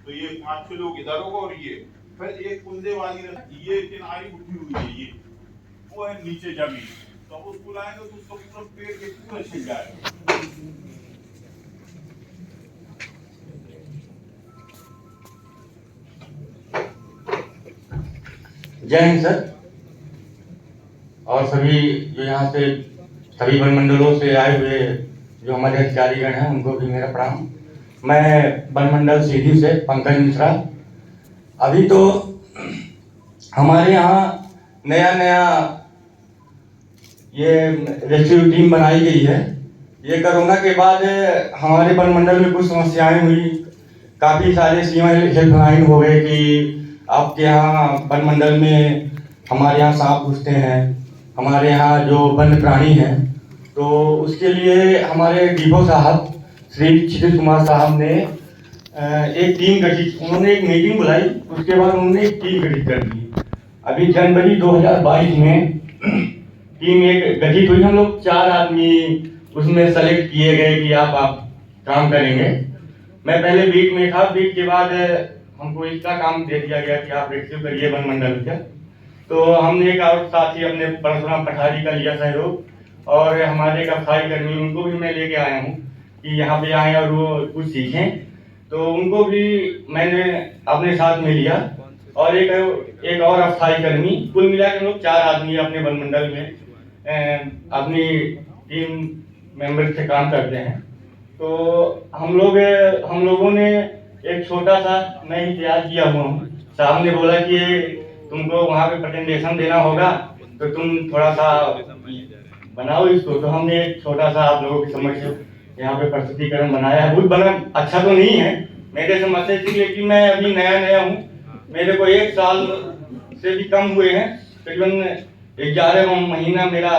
तो ये 5-6 लोग इधर होगा और ये फिर एक कुंदे वाली रस्सी, ये किनारी उठी हुई है, ये वो है नीचे जमीन, तो उसको लाएंगे तो उसको पूरा पेड़ के पूरा छिल जाएगा। जय हिंद सर, और सभी जो यहाँ से सभी वन मंडलों से आए हुए जो हमारे अधिकारीगण हैं उनको भी मेरा प्रणाम। मैं वन मंडल सीधी से पंकज मिश्रा। अभी तो हमारे यहाँ नया ये रेस्क्यू टीम बनाई गई है। ये कोरोना के बाद हमारे वन मंडल में कुछ समस्याएं हुई, काफ़ी सारे सीमा हेल्पलाइन हो गए कि आपके यहाँ वन मंडल में हमारे यहाँ सांप घुसते हैं, हमारे यहाँ जो वन्य प्राणी हैं, तो उसके लिए हमारे डीओ साहब श्री क्षितिज कुमार साहब ने एक टीम गठित, उन्होंने एक मीटिंग बुलाई, उसके बाद उन्होंने एक टीम गठित कर दी। अभी जनवरी 2022 में टीम एक गठित हुई, हम लोग 4 आदमी उसमें सेलेक्ट किए गए कि आप काम करेंगे। मैं पहले बीट में था, बीट के बाद हमको इसका काम दे दिया गया कि आप रेस्क्यू करिए वन मंडल का। तो हमने एक और साथी अपने परशुराम पठारी का लिया सहयोग, और हमारे एक अफसाई कर्मी उनको भी मैं लेके आया हूँ कि यहाँ पे आए और वो कुछ सीखें, तो उनको भी मैंने अपने साथ में लिया, और एक और अफसाई कर्मी, कुल मिला के लोग 4 आदमी अपने वन मंडल में अपनी टीम मेंबर से काम करते हैं। तो हम लोगों ने एक छोटा सा मैं ही तैयार किया हुआ हूँ। साहब ने बोला कि तुमको वहाँ पे प्रेजेंटेशन देना होगा तो तुम थोड़ा सा बनाओ इसको, तो हमने एक छोटा सा आप लोगों के समक्ष यहाँ पे प्रस्तुतिकरण बनाया है। बहुत बना, अच्छा तो नहीं है मेरे समझ से, लेकिन मैं अभी नया हूँ, मेरे को 1 साल से भी कम हुए हैं, तकरीबन 11वां महीना मेरा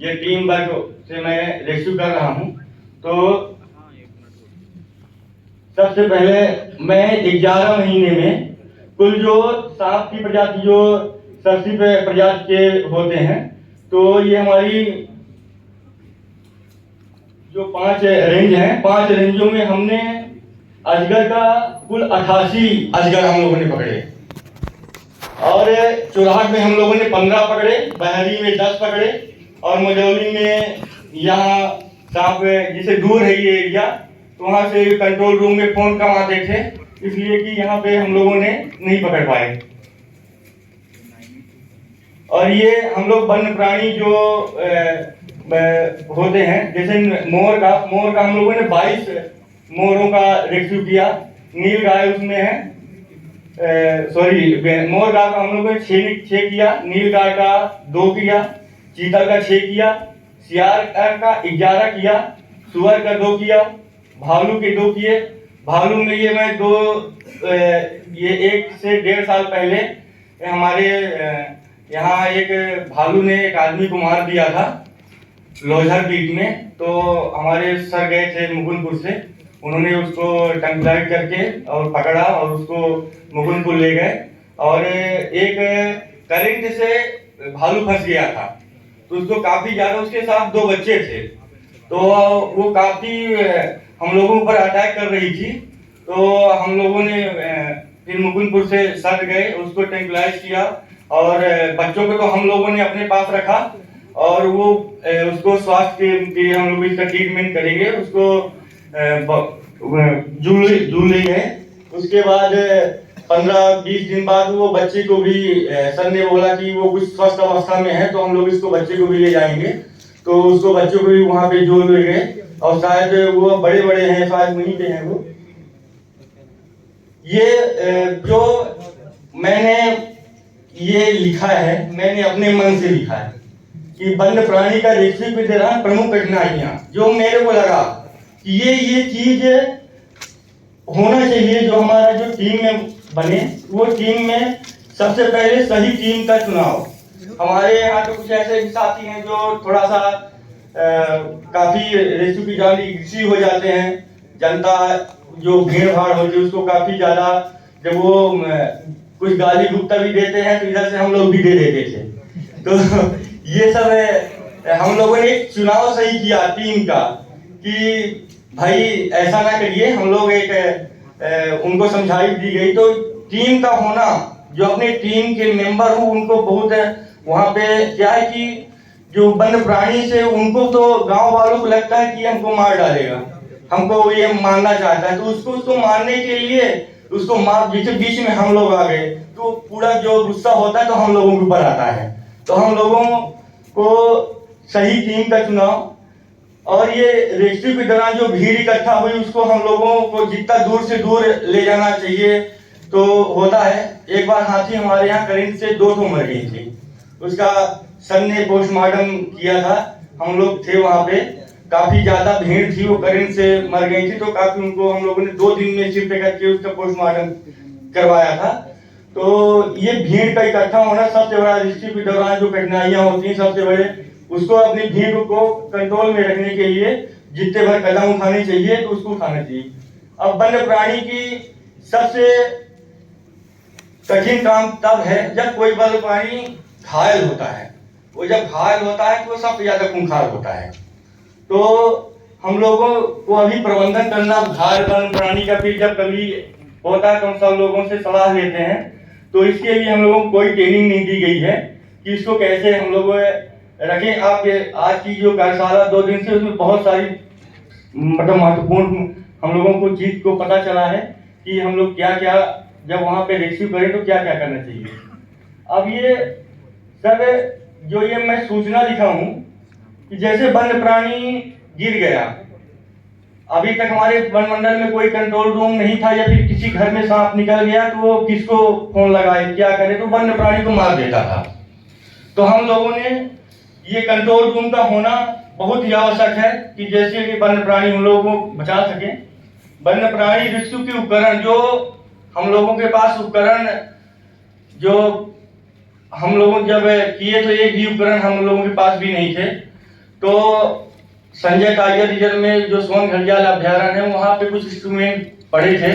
ये टीम वर्क से मैं रेस्क्यू कर रहा हूँ। तो सबसे पहले मैं 11 महीने में कुल जो सांप की प्रजाति जो सस्ती प्रजाति के होते हैं, तो ये हमारी जो 5 रेंज हैं, 5 रेंजों में हमने अजगर का कुल 88 अजगर हम लोगों ने पकड़े, और चुराहट में हम लोगों ने 15 पकड़े, बहरी में 10 पकड़े, और मजौली में यहाँ सांप जिसे दूर है ये एरिया, तो वहाँ से कंट्रोल रूम में फोन कम आते थे, इसलिए कि यहाँ पे हम लोगों ने नहीं पकड़ पाए। और ये हम लोग वन्य प्राणी जो होते हैं, जैसे मोर का हम लोगों ने 22 मोरों का रेस्क्यू किया। नील गाय उसमें है, मोर गाय का हम लोगों ने 6 किया, नील गाय का 2 किया, चीतल का 6 किया, सियार का 11 किया, सुअर का 2 किया, भालू के 2 किए। भालू में ये मैं 2 ये 1 से 1.5 साल पहले हमारे यहाँ एक भालू ने एक आदमी को मार दिया था लोझर बीट में। तो हमारे सर गए थे मुकुंदपुर से, उन्होंने उसको टंकलाइट करके और पकड़ा और उसको मुकुंदपुर ले गए। और एक करंट से भालू फंस गया था, तो उसको काफी ज्यादा, उसके साथ 2 बच्चे थे, तो वो काफी हम लोगों पर अटैक कर रही थी। तो हम लोगों ने फिर मुकुंदपुर से सर गए, उसको ट्रैंक्विलाइज किया, और बच्चों को तो हम लोगों ने अपने पास रखा, और वो उसको स्वास्थ्य के हम लोग इसका ट्रीटमेंट करेंगे, उसको जूल ले गए। उसके बाद 15-20 दिन बाद वो बच्चे को भी सर ने बोला कि वो कुछ स्वस्थ अवस्था में है, तो हम लोग इसको बच्चे को भी ले जाएंगे। तो उसको बच्चों को भी वहाँ पे जोड़ ले गए, और शायद वो बड़े हैं, शायद वहीं पे हैं वो। ये जो मैंने ये लिखा है, मैंने अपने मन से लिखा है कि वन्य प्राणी का रेस्क्यू के दौरान प्रमुख कठिनाइयां, जो मेरे को लगा कि ये चीज होना चाहिए, जो हमारा जो टीम में बने, वो टीम में सबसे पहले सही टीम का चुनाव। हमारे यहाँ तो कुछ ऐसे भी साथी हैं जो थोड़ा सा काफी रेस्क्यू की जान रिक्सी हो जाते हैं। जनता जो भीड़ भाड़ होती है उसको काफी ज्यादा, जब वो कुछ गाली गुप्ता भी देते हैं तो इधर से हम लोग भी दे देते थे। तो ये सब हम लोगों ने एक चुनाव सही किया टीम का कि भाई ऐसा ना करिए। हम लोग एक उनको समझाई दी गई, तो टीम का होना, जो अपने टीम के मेंबर हो उनको बहुत वहाँ पे क्या है कि जो वन्य प्राणी से उनको तो गांव वालों को लगता है कि हमको मार डालेगा, हमको ये मारना चाहता है, तो उसको मारने के लिए उसको मार बीच में हम लोग आ गए, तो पूरा जो गुस्सा होता है तो हम लोगों के ऊपर आता है। तो हम लोगों को सही टीम का चुनाव, और ये रेस्क्यू के दौरान जो भीड़ इकट्ठा हुई उसको हम लोगों को जितना दूर से दूर ले जाना चाहिए तो होता है। एक बार हाथी हमारे यहाँ करंट से 2 ठो मर गई थी, उसका सर ने पोस्टमार्टम किया था, हम लोग थे वहाँ पे, काफी ज्यादा भीड़ थी, वो करंट से मर गई थी, तो काफी उनको हम लोगों ने 2 दिन में शिफ्ट करके उसका पोस्टमार्टम करवाया था। तो ये भीड़ का इकट्ठा होना सबसे बड़ा रेस्क्यू के दौरान जो कठिनाइयां होती हैं, सबसे बड़े उसको अपनी भीड़ को कंट्रोल में रखने के लिए जितने भर कदम उठाने चाहिए तो उसको उठाना चाहिए। अब वन्य प्राणी की सबसे कठिन काम तब है जब कोई वन्य प्राणी घायल होता है। वो जब घायल होता है तो सबसे ज्यादा खूंखार होता है। तो हम लोगों को अभी प्रबंधन करना घायल वन्य प्राणी का फिर जब कभी होता है तो हम सब लोगों से सलाह लेते हैं। तो इसके लिए हम लोगों को कोई ट्रेनिंग नहीं दी गई है कि इसको कैसे हम लोग रखें। आप आज की जो कार्यशाला 2 दिन से, उसमें बहुत सारी मतलब महत्वपूर्ण हम लोगों को चीज को पता चला है कि हम लोग क्या क्या जब वहाँ पे रेस्क्यू करें तो क्या क्या करना चाहिए। अब ये सब जो ये मैं सूचना लिखा हूँ कि जैसे वन्य प्राणी गिर गया, अभी तक हमारे वन मंडल में कोई कंट्रोल रूम नहीं था, या फिर किसी घर में सांप निकल गया तो वो किसको फोन लगाए क्या करे, तो वन्य प्राणी को मार देता था। तो हम लोगों ने ये कंट्रोल रूम का होना बहुत ही आवश्यक है कि जैसे कि वन्य प्राणी हम लोगों को बचा सके। वन्य प्राणी रेस्क्यू के उपकरण जो हम लोगों के पास उपकरण जो हम लोगों जब किए तो एक भी उपकरण हम लोगों के पास भी नहीं थे। तो संजय टाइगर रिजर्व में जो सोन घड़ियाल अभ्यारण्य है वहाँ पे कुछ इंस्ट्रूमेंट पड़े थे,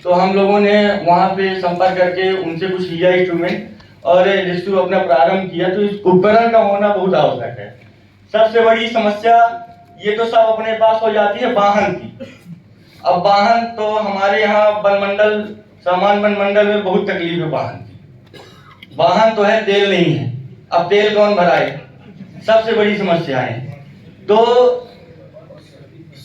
तो हम लोगों ने वहाँ पे संपर्क करके उनसे कुछ लिया इंस्ट्रूमेंट और रेस्क्यू अपना प्रारंभ किया। तो इस उपकरण का होना बहुत आवश्यक है। सबसे बड़ी समस्या ये तो सब अपने पास हो जाती है वाहन की। अब वाहन तो हमारे यहाँ वन मंडल सामान वन मंडल में बहुत तकलीफ है वाहन की। वाहन तो है, तेल नहीं है, अब तेल कौन भराए, सबसे बड़ी समस्या है। तो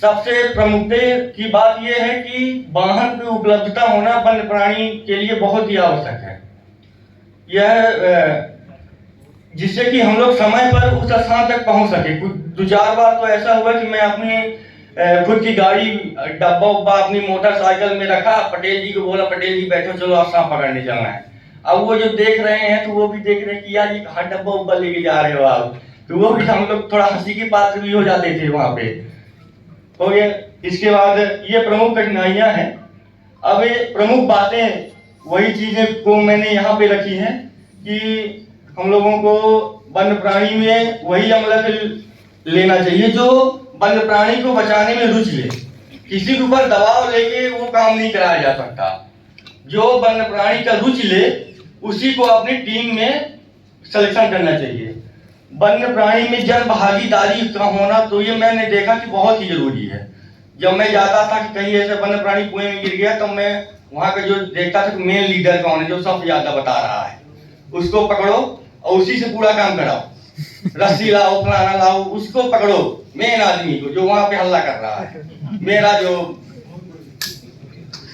सबसे प्रमुख की बात यह है कि वाहन की उपलब्धता होना वन्य प्राणी के लिए बहुत ही आवश्यक है। यह जिससे कि हम लोग समय पर उस स्थान तक पहुंच सके। 2-4 बार तो ऐसा हुआ कि मैं अपनी खुद की गाड़ी डब्बा उब्बा अपनी मोटरसाइकिल में रखा, पटेल जी को बोला पटेल जी बैठो चलो आप सांप पकड़ने चलना है। अब वो जो देख रहे हैं तो वो भी देख रहे हैं कि यार ये कहाँ डब्बा उब्बा लेके जा रहे हो आप, तो वो भी हम लोग थोड़ा हंसी की पात्र भी हो जाते थे वहां पे। तो ये इसके बाद ये प्रमुख कठिनाइयां हैं। अब ये प्रमुख बातें वही चीजें को मैंने यहाँ पे रखी हैं कि हम लोगों को वन्य प्राणी में वही अमल लेना चाहिए जो वन्य प्राणी को बचाने में रुचि ले। किसी के ऊपर दबाव लेके वो काम नहीं कराया जा सकता। जो वन्य प्राणी का रुचि ले उसी को अपनी टीम में सिलेक्शन करना चाहिए। वन्य प्राणी में जन भागीदारी का होना तो ये मैंने देखा कि बहुत ही जरूरी है। जब मैं जाता था कि कहीं ऐसे वन्य प्राणी कुएं में गिर गया तो मैं वहां का जो देखता था मेन लीडर कौन है जो सबसे ज्यादा बता रहा है, उसको पकड़ो और उसी से पूरा काम कराओ। रस्सी लाओ, फलाना लाओ, उसको पकड़ो, मेन आदमी को जो वहां पे हल्ला कर रहा है मेरा जो।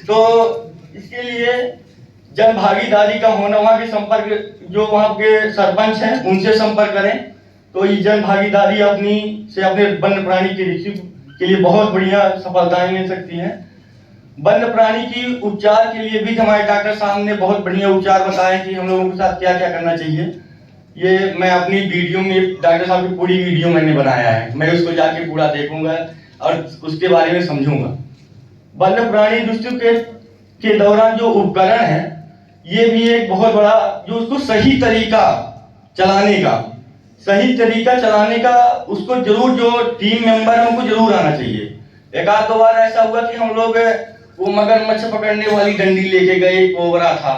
तो इसके लिए जन भागीदारी का होना, वहां के संपर्क जो वहां के सरपंच हैं उनसे संपर्क करें तो ये जन भागीदारी अपनी से अपने वन्य प्राणी के रेस्क्यू के लिए बहुत बढ़िया सफलताएं मिल सकती हैं। वन्य प्राणी की उपचार के लिए भी हमारे डॉक्टर साहब ने बहुत बढ़िया उपचार बताए कि हम लोगों के साथ क्या क्या करना चाहिए। ये मैं अपनी वीडियो में डॉक्टर साहब की पूरी वीडियो मैंने बनाया है, मैं उसको जाके पूरा देखूंगा और उसके बारे में समझूंगा। वन्य प्राणी दुष्टों के दौरान जो उपकरण है, ये भी एक बहुत बड़ा, जो उसको सही तरीका चलाने का उसको जरूर, जो टीम मेंबर है उनको जरूर आना चाहिए। एक आध दो बार ऐसा हुआ कि हम लोग वो मगरमच्छ पकड़ने वाली डंडी लेके गए, कोबरा था।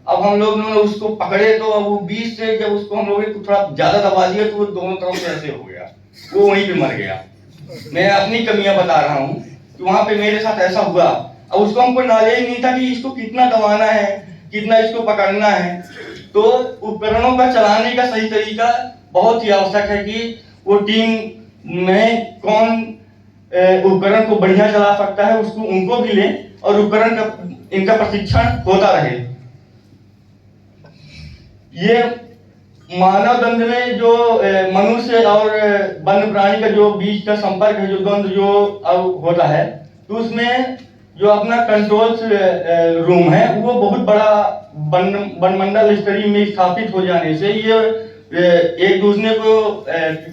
अब हम लोग ने उसको पकड़े तो अब वो बीच से जब उसको हम लोग ने थोड़ा ज्यादा दबा दिया तो वो दोनों तरफ से ऐसे हो गया, वो वहीं पे मर गया। मैं अपनी कमियां बता रहा हूँ कि वहां पे मेरे साथ ऐसा हुआ। अब उसको हमको नॉलेज नहीं था कि इसको कितना दबाना है, कितना इसको पकड़ना है। तो उपकरणों का चलाने का सही तरीका बहुत ही आवश्यक है कि वो टीम में कौन उपकरण को बढ़िया चला सकता है, उसको उनको भी ले और उपकरण का इनका प्रशिक्षण होता रहे। ये मानव दंड में जो मनुष्य और वन्य प्राणी का जो बीच का संपर्क है, जो द्वंद्व जो अब होता है, तो उसमें जो अपना कंट्रोल रूम है वो बहुत बड़ा वनमंडल स्तरीय में स्थापित हो जाने से ये एक दूसरे को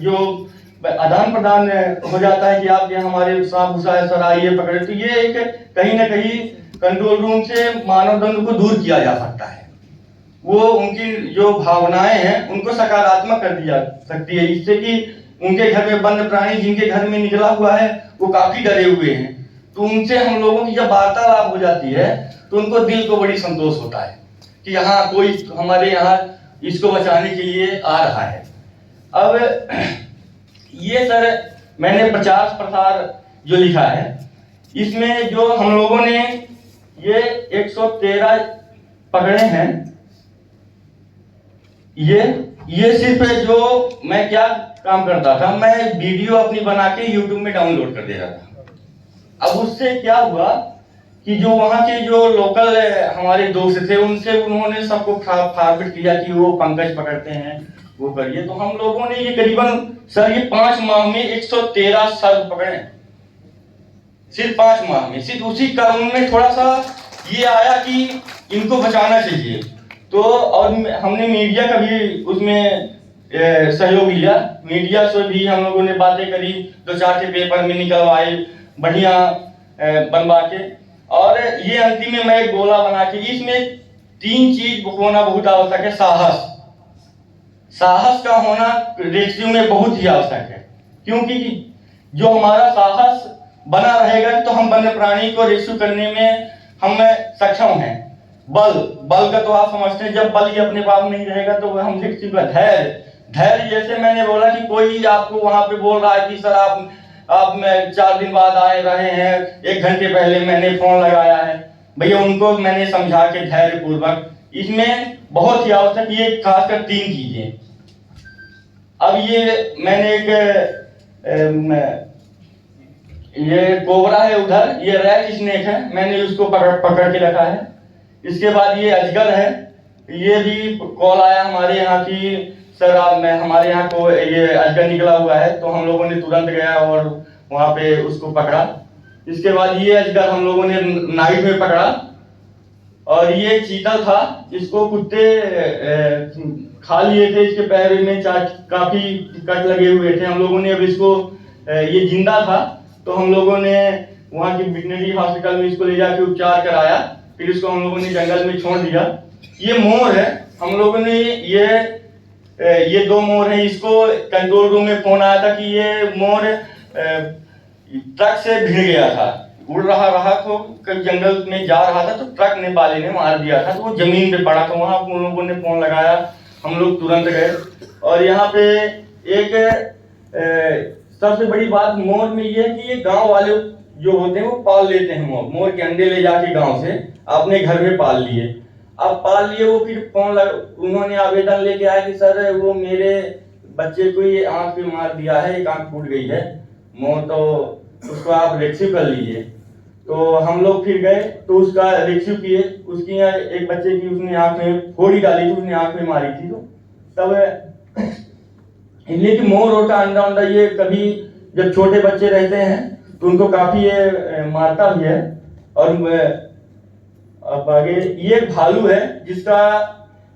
जो आदान प्रदान हो जाता है कि आप ये हमारे सांप घुसा है सर, आइए पकड़े। तो ये एक कहीं ना कहीं कंट्रोल रूम से मानव दंड को दूर किया जा सकता है। वो उनकी जो भावनाएं हैं उनको सकारात्मक कर दी जा सकती है, इससे कि उनके घर में वन्य प्राणी जिनके घर में निकला हुआ है वो काफी डरे हुए हैं, तो उनसे हम लोगों की जब वार्तालाप हो जाती है तो उनको दिल को बड़ी संतोष होता है कि यहाँ कोई हमारे यहाँ इसको बचाने के लिए आ रहा है। अब ये सर मैंने प्रचार प्रसार जो लिखा है, इसमें जो हम लोगों ने ये 113 पकड़े हैं, ये सिर्फ जो मैं क्या काम करता था, मैं वीडियो अपनी बना के यूट्यूब में डाउनलोड कर दे रहा था। अब उससे क्या हुआ कि जो वहाँ के जो लोकल हमारे दोस्त थे उनसे उन्होंने सबको फॉरवर्ड किया कि वो पंकज पकड़ते हैं, वो करिए। तो हम लोगों ने ये करीबन सर ये 5 माह में 113 सर्प पकड़े, सिर्फ 5 माह में। सिर्फ उसी कारण में थोड़ा सा ये आया कि इनको बचाना चाहिए। तो और हमने मीडिया का भी उसमें सहयोग लिया, मीडिया से भी हम लोगों ने बातें करी, 2-4 के पेपर में निकलवाए बढ़िया बनवा के। और ये अंतिम में मैं एक गोला बना के, इसमें 3 चीज होना बहुत आवश्यक है। साहस का होना रेस्क्यू में बहुत ही आवश्यक है, क्योंकि जो हमारा साहस बना रहेगा तो हम वन्य प्राणी को रेस्क्यू करने में हम सक्षम हैं। बल का तो आप समझते हैं, जब बल ही अपने पास नहीं रहेगा तो हम रेस्क्यू का धैर्य जैसे मैंने बोला कि कोई आपको वहां पे बोल रहा है कि सर आप 4 दिन बाद आए रहे हैं, 1 घंटे पहले मैंने फोन लगाया है, भैया उनको मैंने समझा के धैर्य पूर्वक। इसमें बहुत ही आवश्यक ये खासकर 3 चीजें। अब ये मैंने एक ये कोबरा है उधर, ये रैट स्नेक है, मैंने उसको पकड़ के रखा है। इसके बाद ये अजगर है, ये भी कॉल आया हमारे यहाँ की सर आप हमारे यहाँ को ये अजगर निकला हुआ है, तो हम लोगों ने तुरंत गया और वहाँ पे उसको पकड़ा। इसके बाद ये अजगर हम लोगों ने नाइट में पकड़ा। और ये चीता था, इसको कुत्ते खा लिए थे, इसके पैर में काफी कट लगे हुए थे। हम लोगों ने अब इसको ये जिंदा था तो हम लोगों ने वहाँ की वेटरनरी हॉस्पिटल में इसको ले जाके उपचार कराया, फिर इसको हम लोगों ने जंगल में छोड़ दिया। ये मोर है, हम लोगों ने ये 2 मोर है, इसको कंट्रोल रूम में फोन आया था कि ये मोर ट्रक से भिड़ गया था, उड़ रहा तो जंगल में जा रहा था तो ट्रक ने वाले ने मार दिया था, तो वो जमीन पे पड़ा था। वहां उन लोगों ने फोन लगाया, हम लोग तुरंत गए। और यहाँ पे एक सबसे बड़ी बात मोर में ये है कि ये गांव वाले जो होते हैं वो पाल लेते हैं मोर के अंडे ले जाके गांव से अपने घर में पाल लिए। अब पाल लिए वो फिर उन्होंने आवेदन लेके आया कि सर वो मेरे बच्चे को ये आंख पे मार दिया है, एक आंख फूट गई है मोर, तो उसको आप रेस्क्यू कर लीजिए। तो हम लोग फिर गए तो उसका रेस्क्यू किए। उसकी एक बच्चे की उसने आंख में फोड़ी डाली थी, उसने आंख में मारी थी। तो तब इसलिए कि मोर और का अंडा ये कभी जब छोटे बच्चे रहते हैं तो उनको काफी ये मारता भी है। और अब आगे ये एक भालू है जिसका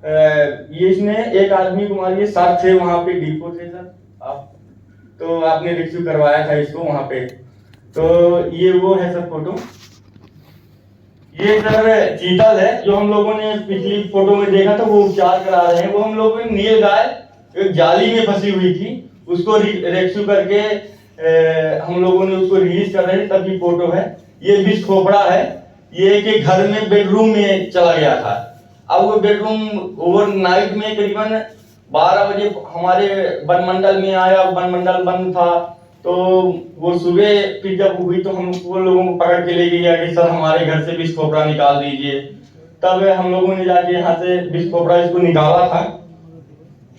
ये इसने एक आदमी को मार, ये सर थे वहां पे, डिपो थे सर आप, तो आपने रेस्क्यू करवाया था इसको वहां पे। तो ये वो है सर फोटो। ये सर चीतल है जो हम लोगों ने पिछली फोटो में देखा था, वो उपचार करा रहे हैं। वो हम लोगों ने नील गाय एक जाली में फंसी हुई थी, उसको रेस्क्यू करके हम लोगों ने उसको रिलीज कर रहे हैं, तब की फोटो है। ये विष खोपड़ा है, ये के घर में बेडरूम में चला गया था। अब वो बेडरूम ओवरनाइट में करीबन 12 बजे हमारे वन मंडल में आया, वन मंडल बंद था। तो वो सुबह फिर जब हुई तो हम वो लोगों को पकड़ के ले गया कि सर हमारे घर से विष खोपड़ा निकाल दीजिए। तब हम लोगों ने जाके यहाँ से विष खोपड़ा इसको निकाला था।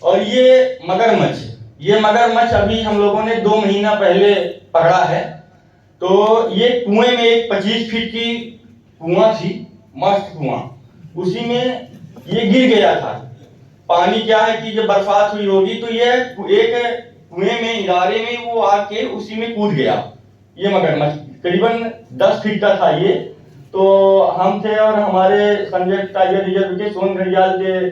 और ये मगरमच्छ अभी हम लोगों ने 2 महीना पहले पकड़ा है। तो ये कुएं में एक 25 फीट की कुआं थी, मस्त कुआं, उसी में ये गिर गया था। पानी क्या है कि जब बरसात हुई होगी तो ये एक कुएं में इनारे में वो आके उसी में कूद गया। ये मगरमच्छ करीबन 10 फीट का था ये। तो हम थे और हमारे संजय टाइगर रिजर्व के सोन घड़ियाल के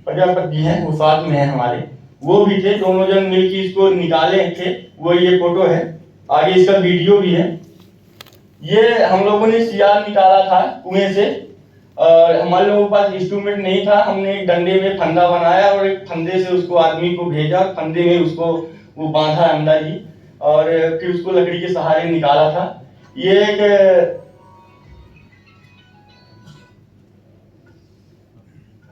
प्रजापति हैं, वो साथ में है हमारे, वो भी थे। दोनों जन मिलकर इसको निकाले थे। वो ये फोटो है, आगे इसका वीडियो भी है। ये हम लोगों ने सियार निकाला था कुएं से, और हमारे लोगों के पास इंस्ट्रूमेंट नहीं था। हमने एक डंडे में फंदा बनाया और एक फंदे से उसको आदमी को भेजा, फंदे में उसको वो बांधा अंदर ही, और फिर उसको लकड़ी के सहारे निकाला था। ये एक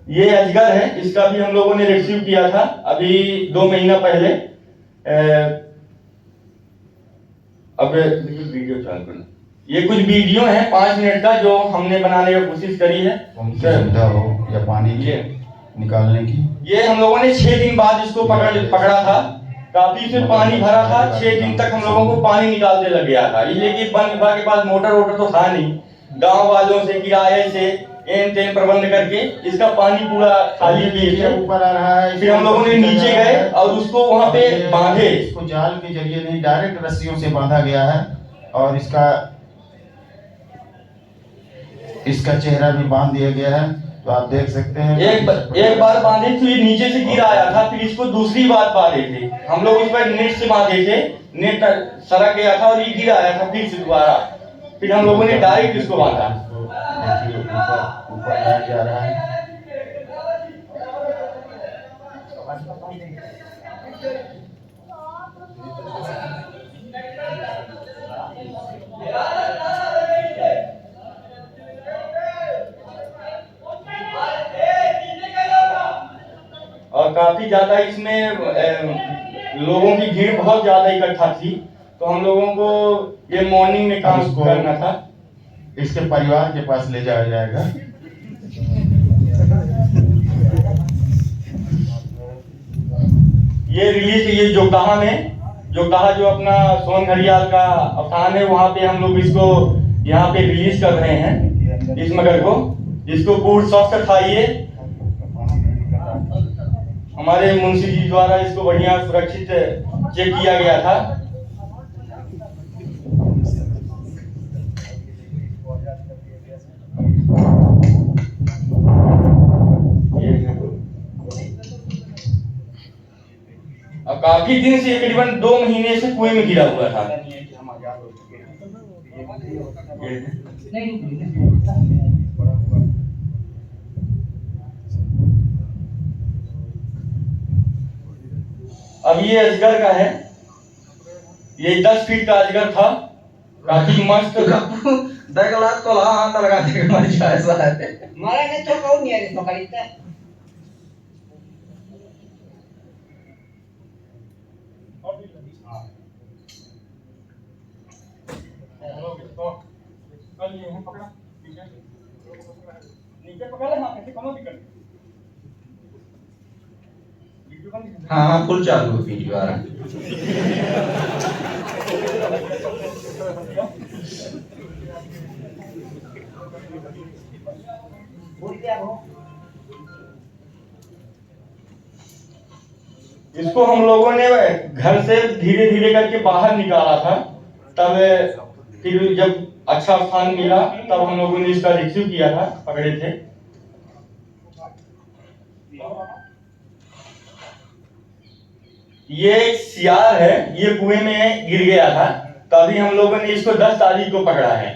ये अजगर है, इसका भी हम लोगों ने रेस्क्यू किया था अभी 2 महीना पहले। अब वीडियो चालू करना। ये कुछ वीडियो है 5 मिनट का जो हमने बनाने की कोशिश करी है। सुविधा हो या पानी की निकालने की। ये हम लोगों ने 6 दिन बाद इसको पकड़ा था। काफी से पानी भरा था, 6 दिन तक हम लोगों को पानी निकालते लग गया था। ये कि वन विभाग के पास मोटर वोटर तो था नहीं, गांव वालों से किराए से एन तेन प्रबंध करके इसका पानी पूरा खाली किए ऊपर आ रहा है। फिर हम लोगों ने नीचे गए और उसको वहां पे बांधे। इसको जाल के जरिए नहीं, डायरेक्ट रस्सियों से बांधा गया है। और इसका चेहरा भी बांध दिया गया है, तो आप देख सकते हैं। एक बार बांधे तो ये नीचे से गिर आया था, फिर इसको दूसरी बार बांधे थे हम लोग। उस पर नेट से बांधे थे, नेट सरक गया था और ये गिर आया था फिर से दोबारा। फिर हम लोगों ने डायरेक्ट इसको बांधा। देखिए ऊपर लाया जा रहा है। और काफी ज्यादा इसमें लोगों की भीड़ बहुत ज्यादा इकट्ठा थी, तो हम लोगों को ये मॉर्निंग में काम करना था। इसके परिवार के पास ले जाया जाएगा। ये रिलीज ये जोगदाहा जो अपना सोन घड़ियाल का अवतान है, वहां पे हम लोग इसको यहाँ पे रिलीज कर रहे हैं इस मगर को, जिसको पूर्ण स्वस्थ था। ये हमारे मुंशी जी द्वारा इसको बढ़िया सुरक्षित चेक किया गया था। अब काफी दिन से करीबन 2 महीने से कुएं में गिरा हुआ था। अब ये अजगर का है, ये 10 फीट का अजगर था, काफी मस्त। दगलात को ला हाथ लगा के मर जाए साले। मारा नहीं तो कौन नहीं है पकड़ते। हाँ फुल चालू वीडियो आ रहा है। इसको हम लोगों ने घर से धीरे धीरे करके बाहर निकाला था। तब फिर जब अच्छा स्थान मिला तब हम लोगों ने इसका रेस्क्यू किया था, पकड़े थे। ये एक सियार है, ये कुएं में गिर गया था, तभी हम लोगों ने इसको 10 तारीख को पकड़ा है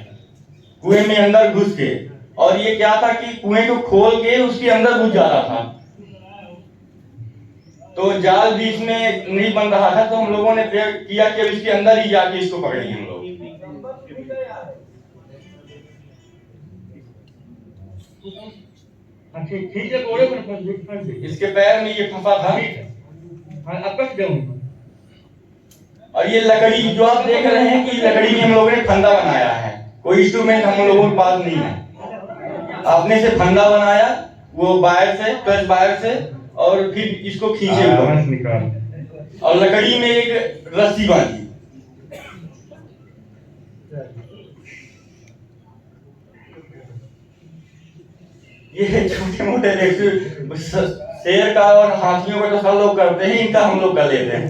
कुएं में अंदर घुस के। और ये क्या था कि कुएं को खोल के उसके अंदर घुस जा रहा था, तो जाल बीच में नहीं बन रहा था, तो हम लोगों ने प्रयास किया कि इसके अंदर ही जाके इसको पकड़ेंगे हम लोग। इसके पैर में ये फंसा था। और ये लकड़ी जो आप देख रहे हैं कि लकड़ी में हम लोगों ने फंदा बनाया है, कोई इंस्ट्रूमेंट हम लोगों के पास नहीं है। अपने से फंदा बनाया, वो वायर से, प्लस वायर से, और फिर इसको खींचे और लकड़ी में एक रस्सी बांधी। ये छोटे मोटे रेस्क्यू शेर का और हाथियों का तो सब लोग करते हैं, इनका हम लोग कर लेते हैं।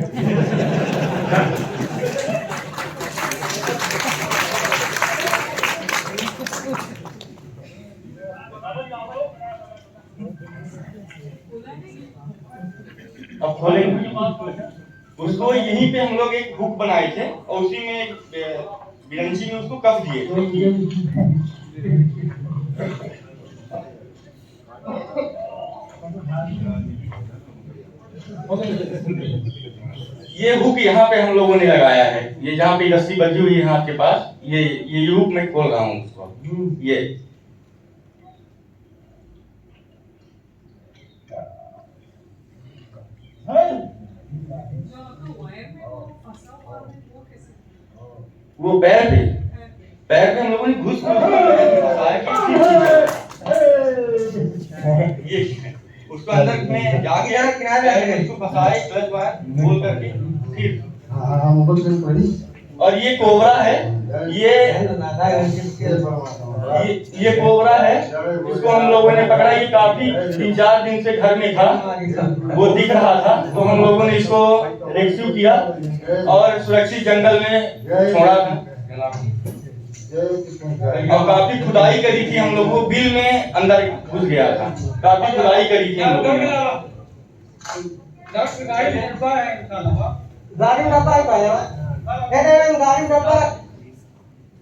अब खोलेंगे उसको। यहीं पे हम लोग एक हुक बनाए थे और उसी में एक बिरंची में उसको कस दिए थे। ये हुक यहाँ पे हम लोगों ने लगाया है, ये जहाँ पे रस्सी बंधी हुई है हाथ के पास, ये हुक मैं खोल रहा हूँ उसको। ये वो पैर पे हम लोगों ने घुस ये उसको अंदर में जाके उसको फंसाए, क्लच वायर खोल करके फिर। और ये कोबरा है, ये कोबरा है, इसको हम लोगों ने पकड़ा। ये काफी 3-4 दिन से घर में था, वो दिख रहा था, तो हम लोगों ने इसको रेस्क्यू किया और सुरक्षित जंगल में छोड़ा था। और काफी खुदाई करी थी हम लोगों, बिल में अंदर घुस गया था, काफी खुदाई करी थी हम लोगों ने।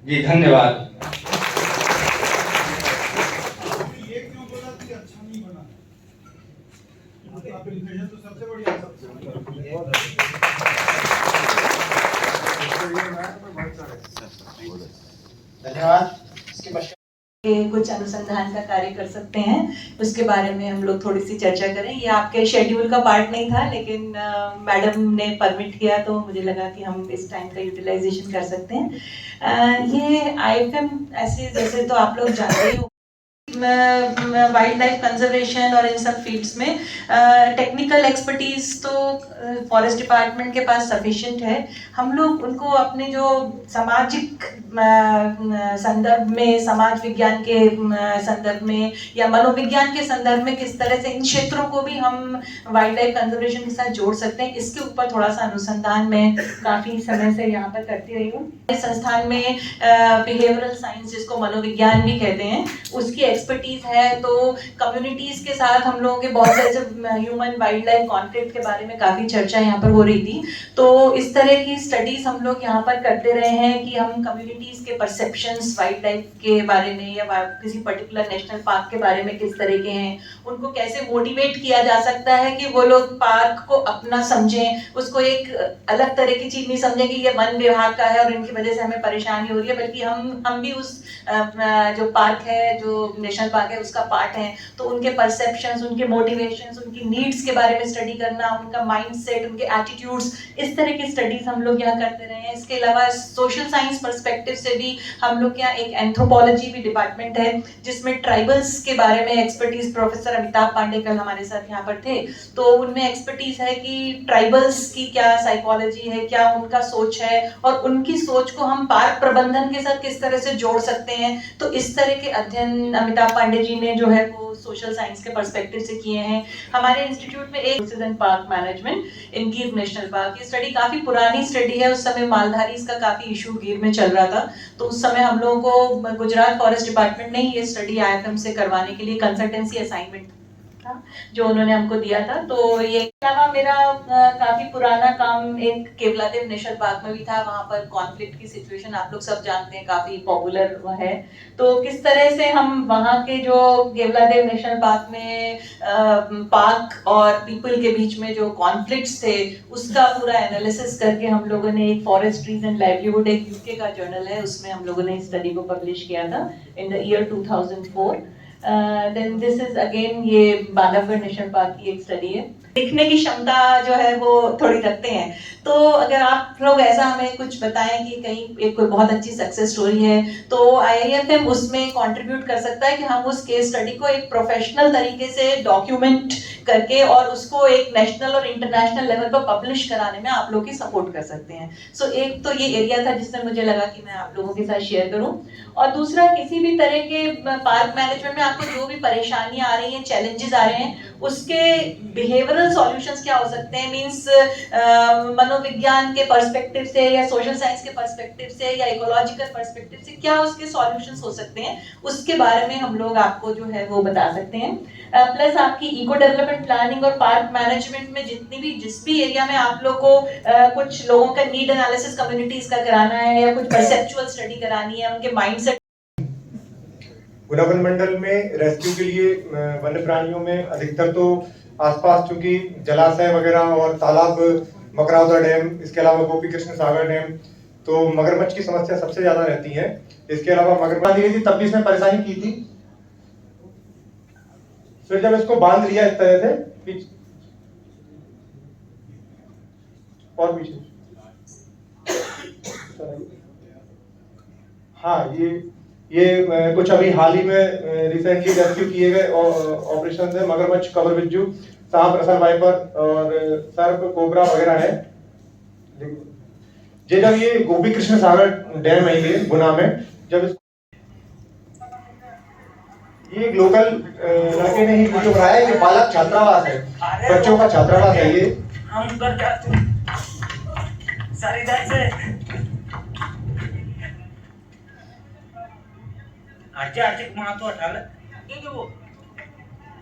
जी धन्यवाद। धन्यवाद। कुछ अनुसंधान का कार्य कर सकते हैं, उसके बारे में हम लोग थोड़ी सी चर्चा करें। ये आपके शेड्यूल का पार्ट नहीं था, लेकिन मैडम ने परमिट किया तो मुझे लगा कि हम इस टाइम का यूटिलाइजेशन कर सकते हैं। ये IFM ऐसे, जैसे तो आप लोग जानते ही हो, वाइल्ड लाइफ कंजर्वेशन और इन सब फील्ड्स में टेक्निकल एक्सपर्टीज तो फॉरेस्ट डिपार्टमेंट के पास सफिशिएंट है। हम लोग उनको अपने जो सामाजिक संदर्भ में, समाज विज्ञान के संदर्भ में या मनोविज्ञान के संदर्भ में किस तरह से इन क्षेत्रों को भी हम वाइल्ड लाइफ कंजर्वेशन के साथ जोड़ सकते हैं, इसके ऊपर थोड़ा सा अनुसंधान में काफ़ी समय से यहाँ पर करती रही हूँ। इस संस्थान में बिहेवियरल साइंस, जिसको मनोविज्ञान भी कहते हैं, उसकी एक्सपर्टीज है। तो कम्युनिटीज के साथ हम लोगों के बहुत ऐसे ह्यूमन वाइल्ड लाइफ कॉन्फ्लिक्ट के बारे में काफ़ी चर्चा यहाँ पर हो रही थी। तो इस तरह की स्टडीज हम लोग यहाँ पर करते रहे हैं कि हम कम्युनिटीज के परसेप्शंस वाइल्ड लाइफ के बारे में या किसी पर्टिकुलर नेशनल पार्क के बारे में किस तरह के हैं, उनको कैसे मोटिवेट किया जा सकता है कि वो लोग पार्क को अपना समझें, उसको एक अलग तरह की चीज नहीं समझें कि ये वन विभाग का है और इनकी वजह से हमें परेशानी हो रही है, बल्कि हम भी उस जो पार्क है, जो नेशनल पार्क है, उसका पार्ट है। तो उनके परसेप्शंस, उनके मोटिवेशंस, उनकी नीड्स के बारे में स्टडी करना, उनका माइंडसेट, उनके एटीट्यूड्स, इस तरह की स्टडीज हम लोग यहाँ करते रहे हैं। इसके अलावा सोशल साइंस पर्सपेक्टिव से भी हम लोग यहाँ एक एंथ्रोपोलॉजी भी डिपार्टमेंट है, जिसमें ट्राइबल्स के बारे में एक्सपर्टीज प्रोफेसर अमिताभ पांडे कल हमारे साथ यहाँ पर थे। तो उनमें एक्सपर्टीज है कि ट्राइबल्स की क्या साइकोलॉजी है, क्या उनका सोच है, और उनकी सोच को हम पार्क प्रबंधन के साथ किस तरह से जोड़ सकते हैं। तो इस तरह के अध्ययन अमिताभ पांडे जी ने जो है वो सोशल साइंस के पर्सपेक्टिव से किए हैं। हमारे इंस्टीट्यूट में एक पार्क मैनेजमेंट इन गिर नेशनल पार्क, ये स्टडी काफी पुरानी स्टडी है। उस समय मालधारी का काफी इशू गिर में चल रहा था, तो उस समय हम लोगों को गुजरात फॉरेस्ट डिपार्टमेंट ने ये स्टडी IFM से करवाने के लिए कंसल्टेंसी असाइनमेंट था जो उन्होंने हमको दिया था। तो ये अलावा मेरा काफी पुराना काम एक केवलादेव नेशनल पार्क में भी था। वहां पर कॉन्फ्लिक्ट की सिचुएशन आप लोग सब जानते हैं, काफी पॉपुलर है। तो किस तरह से हम वहां के जो केवलादेव नेशनल पार्क में पार्क और पीपल के बीच में जो कॉन्फ्लिक्ट्स थे उसका पूरा एनालिसिस करके हम लोगों ने एक फॉरेस्ट ट्रीज एंड लाइवलीहुड, एक UK का जर्नल है, उसमें हम लोगों ने इस स्टडी को पब्लिश किया था in the year 2004। Then this is again ये बांधवगढ़ नेशनल पार्क की एक स्टडी है। लिखने की क्षमता जो है वो थोड़ी रखते हैं, तो अगर आप लोग ऐसा हमें कुछ बताएं कि कहीं एक कोई बहुत अच्छी सक्सेस स्टोरी है तो IIFM उसमें कंट्रीब्यूट कर सकता है कि हम उस केस स्टडी को एक प्रोफेशनल तरीके से डॉक्यूमेंट करके और उसको एक नेशनल और इंटरनेशनल लेवल पर पब्लिश कराने में आप लोग की सपोर्ट कर सकते हैं। सो एक तो ये एरिया था जिसमें मुझे लगा कि मैं आप लोगों के साथ शेयर करूं, और दूसरा किसी भी तरह के पार्क मैनेजमेंट में आपको जो भी परेशानियां आ रही हैं, चैलेंजेस आ रहे हैं, उसके बिहेवियरल सॉल्यूशंस क्या हो सकते हैं, मींस मनोविज्ञान के पर्सपेक्टिव से या सोशल साइंस के पर्सपेक्टिव से या इकोलॉजिकल पर्सपेक्टिव से क्या उसके सॉल्यूशंस हो सकते हैं, उसके बारे में हम लोग आपको जो है वो बता सकते हैं। प्लस आपकी इको डेवलपमेंट प्लानिंग और पार्क मैनेजमेंट में जिस भी एरिया में आप लोग को कुछ लोगों का नीड एनालिसिस कम्युनिटीज का कराना है या कुछ परसेप्चुअल स्टडी करानी है, उनके माइंडसेट। गुना वन मंडल में रेस्क्यू के लिए वन्य प्राणियों में अधिकतर तो आसपास चूंकि जलाशय वगैरह और तालाब, मकरौदा डैम, इसके अलावा गोपी कृष्ण सागर डैम, तो मगरमच्छ की समस्या सबसे ज्यादा रहती है। इसके अलावा मगरमच्छ दी गई थी तब भी इसमें परेशानी की थी, फिर जब इसको बांध लिया इस तरह से और पीछे, हाँ ये कुछ अभी हाल ही में रिसेंटली रेस्क्यू किए गए ऑपरेशन है। मगरमच्छ, कवर बिज्जू, सांप, रसल वाइपर और सर्प, कोबरा वगैरह है। जब ये गोपी कृष्ण सागर डैम है ये गुना में, जब ये लोकल लड़के ने ही वीडियो बनाया है। ये बालक छात्रावास है, बच्चों का छात्रावास है ये। हम उधर जाते हैं सारी इधर से आचे वहां तो हटा ले वो